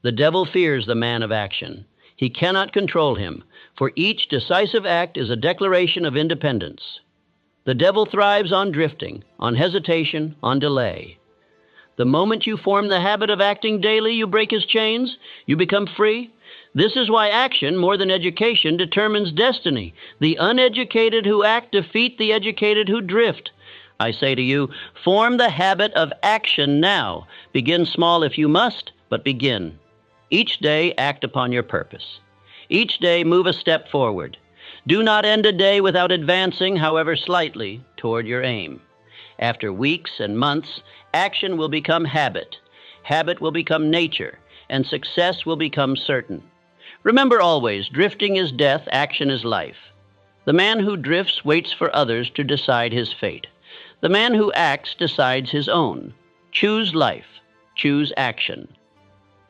The devil fears the man of action. He cannot control him, for each decisive act is a declaration of independence. The devil thrives on drifting, on hesitation, on delay. The moment you form the habit of acting daily, you break his chains, you become free. This is why action, more than education, determines destiny. The uneducated who act defeat the educated who drift. I say to you, form the habit of action now. Begin small if you must, but begin. Each day, act upon your purpose. Each day, move a step forward. Do not end a day without advancing, however slightly, toward your aim. After weeks and months, action will become habit. Habit will become nature, and success will become certain. Remember always, drifting is death, action is life. The man who drifts waits for others to decide his fate. The man who acts decides his own. Choose life. Choose action.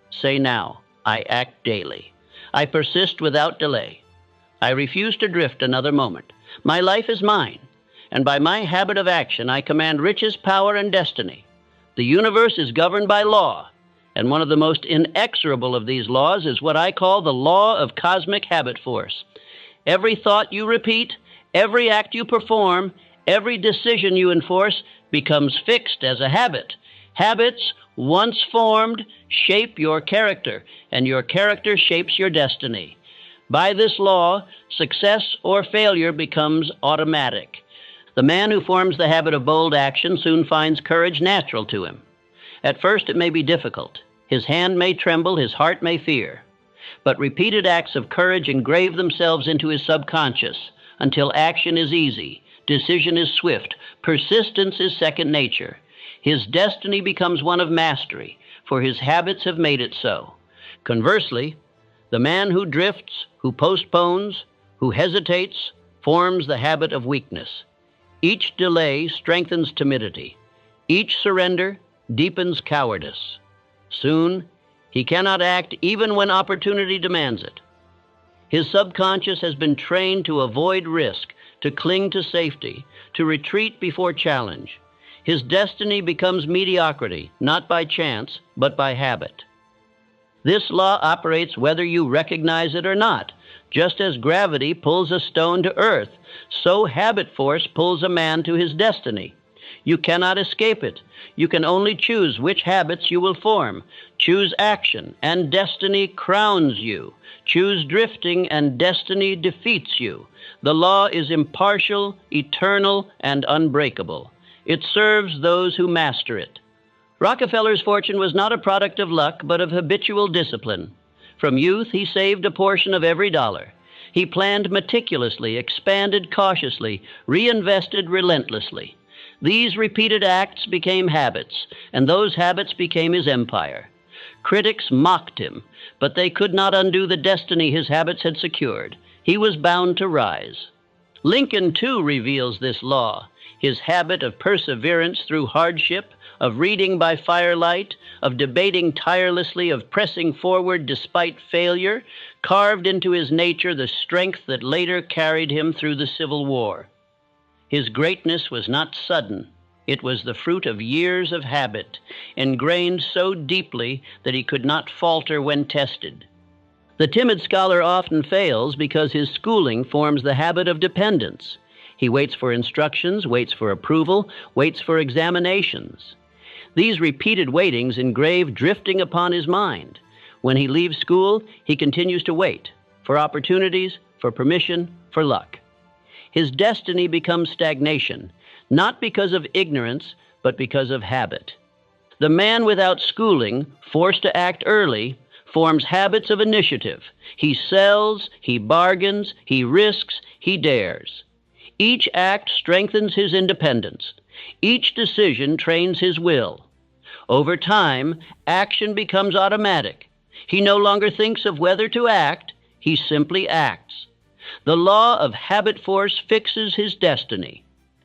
Say now, I act daily. I persist without delay. I refuse to drift another moment. My life is mine, and by my habit of action I command riches, power, and destiny. The universe is governed by law, and one of the most inexorable of these laws is what I call the law of cosmic habit force. Every thought you repeat, every act you perform, every decision you enforce becomes fixed as a habit. Habits, once formed, shape your character, and your character shapes your destiny. By this law, success or failure becomes automatic. The man who forms the habit of bold action soon finds courage natural to him. At first it may be difficult. His hand may tremble, his heart may fear. But repeated acts of courage engrave themselves into his subconscious until action is easy, decision is swift, persistence is second nature. His destiny becomes one of mastery, for his habits have made it so. Conversely, the man who drifts, who postpones, who hesitates, forms the habit of weakness. Each delay strengthens timidity. Each surrender deepens cowardice. Soon, he cannot act even when opportunity demands it. His subconscious has been trained to avoid risk, to cling to safety, to retreat before challenge. His destiny becomes mediocrity, not by chance, but by habit. This law operates whether you recognize it or not. Just as gravity pulls a stone to earth, so habit force pulls a man to his destiny. You cannot escape it. You can only choose which habits you will form. Choose action, and destiny crowns you. Choose drifting, and destiny defeats you. The law is impartial, eternal, and unbreakable. It serves those who master it. Rockefeller's fortune was not a product of luck, but of habitual discipline. From youth, he saved a portion of every dollar. He planned meticulously, expanded cautiously, reinvested relentlessly. These repeated acts became habits, and those habits became his empire. Critics mocked him, but they could not undo the destiny his habits had secured. He was bound to rise. Lincoln, too, reveals this law. His habit of perseverance through hardship, of reading by firelight, of debating tirelessly, of pressing forward despite failure, carved into his nature the strength that later carried him through the Civil War. His greatness was not sudden. It was the fruit of years of habit, ingrained so deeply that he could not falter when tested. The timid scholar often fails because his schooling forms the habit of dependence. He waits for instructions, waits for approval, waits for examinations. These repeated waitings engrave drifting upon his mind. When he leaves school, he continues to wait for opportunities, for permission, for luck. His destiny becomes stagnation, not because of ignorance, but because of habit. The man without schooling, forced to act early, forms habits of initiative. He sells, he bargains, he risks, he dares. Each act strengthens his independence. Each decision trains his will. Over time, action becomes automatic. He no longer thinks of whether to act, he simply acts. The law of habit force fixes his destiny,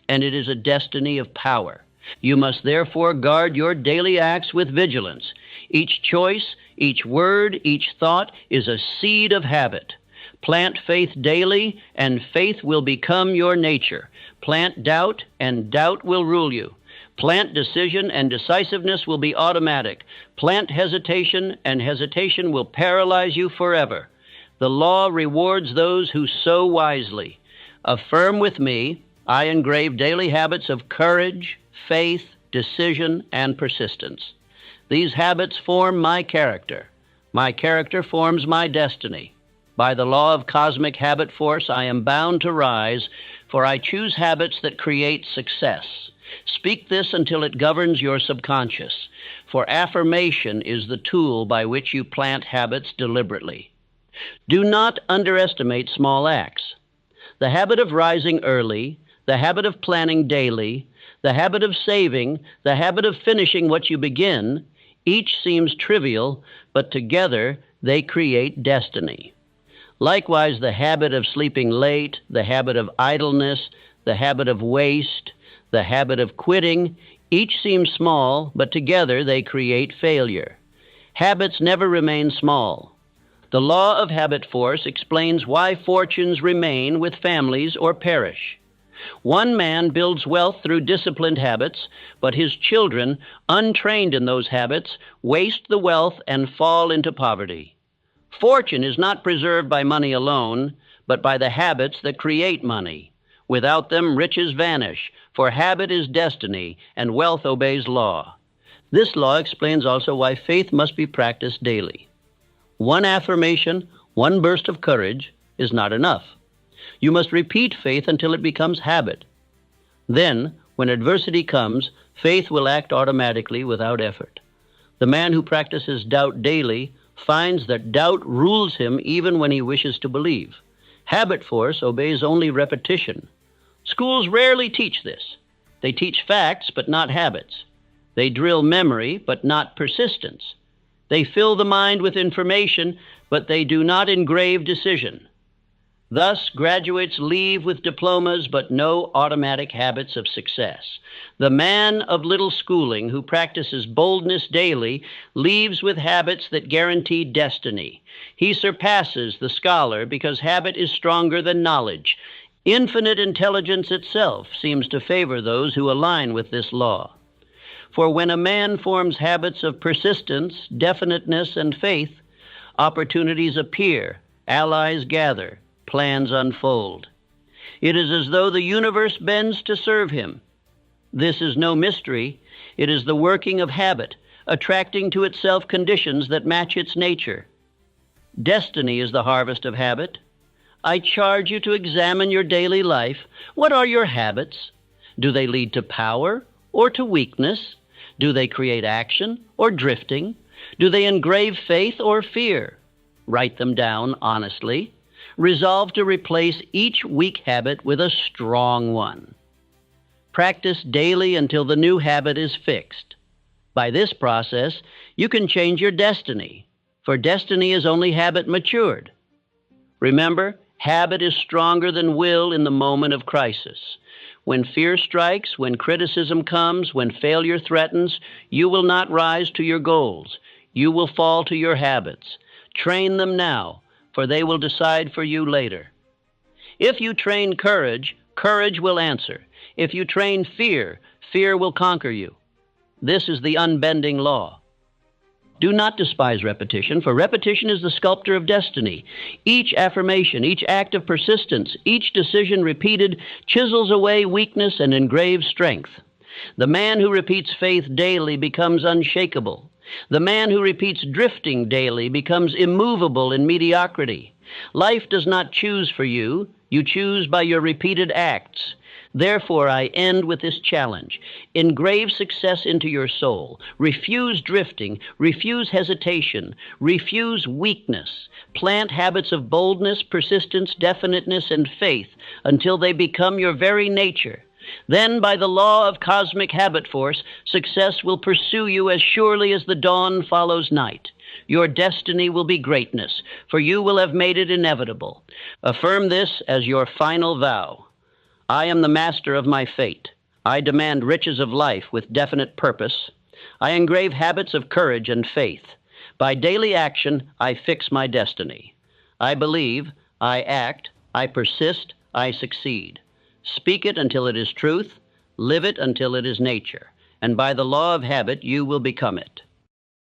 and it is a destiny of power. You must therefore guard your daily acts with vigilance. Each choice, each word, each thought is a seed of habit. Plant faith daily, and faith will become your nature. Plant doubt, and doubt will rule you. Plant decision, and decisiveness will be automatic. Plant hesitation, and hesitation will paralyze you forever. The law rewards those who sow wisely. Affirm with me, I engrave daily habits of courage, faith, decision, and persistence. These habits form my character. My character forms my destiny. By the law of cosmic habit force, I am bound to rise, for I choose habits that create success. Speak this until it governs your subconscious, for affirmation is the tool by which you plant habits deliberately. Do not underestimate small acts. The habit of rising early, the habit of planning daily, the habit of saving, the habit of finishing what you begin, each seems trivial, but together they create destiny. Likewise, the habit of sleeping late, the habit of idleness, the habit of waste, the habit of quitting, each seems small, but together they create failure. Habits never remain small. The law of habit force explains why fortunes remain with families or perish. One man builds wealth through disciplined habits, but his children, untrained in those habits, waste the wealth and fall into poverty. Fortune is not preserved by money alone, but by the habits that create money. Without them, riches vanish, for habit is destiny, and wealth obeys law. This law explains also why faith must be practiced daily. One affirmation, one burst of courage is not enough. You must repeat faith until it becomes habit. Then, when adversity comes, faith will act automatically without effort. The man who practices doubt daily finds that doubt rules him even when he wishes to believe. Habit force obeys only repetition. Schools rarely teach this. They teach facts, but not habits. They drill memory, but not persistence. They fill the mind with information, but they do not engrave decision. Thus, graduates leave with diplomas, but no automatic habits of success. The man of little schooling who practices boldness daily leaves with habits that guarantee destiny. He surpasses the scholar because habit is stronger than knowledge. Infinite intelligence itself seems to favor those who align with this law. For when a man forms habits of persistence, definiteness, and faith, opportunities appear, allies gather, plans unfold. It is as though the universe bends to serve him. This is no mystery. It is the working of habit, attracting to itself conditions that match its nature. Destiny is the harvest of habit. I charge you to examine your daily life. What are your habits? Do they lead to power or to weakness? Do they create action or drifting? Do they engrave faith or fear? Write them down honestly. Resolve to replace each weak habit with a strong one. Practice daily until the new habit is fixed. By this process, you can change your destiny, for destiny is only habit matured. Remember, habit is stronger than will in the moment of crisis. When fear strikes, when criticism comes, when failure threatens, you will not rise to your goals. You will fall to your habits. Train them now, for they will decide for you later. If you train courage, courage will answer. If you train fear, fear will conquer you. This is the unbending law. Do not despise repetition, for repetition is the sculptor of destiny. Each affirmation, each act of persistence, each decision repeated chisels away weakness and engraves strength. The man who repeats faith daily becomes unshakable. The man who repeats drifting daily becomes immovable in mediocrity. Life does not choose for you. You choose by your repeated acts. Therefore, I end with this challenge. Engrave success into your soul. Refuse drifting. Refuse hesitation. Refuse weakness. Plant habits of boldness, persistence, definiteness, and faith until they become your very nature. Then, by the law of cosmic habit force, success will pursue you as surely as the dawn follows night. Your destiny will be greatness, for you will have made it inevitable. Affirm this as your final vow. I am the master of my fate. I demand riches of life with definite purpose. I engrave habits of courage and faith. By daily action, I fix my destiny. I believe, I act, I persist, I succeed. Speak it until it is truth, live it until it is nature, and by the law of habit you will become it.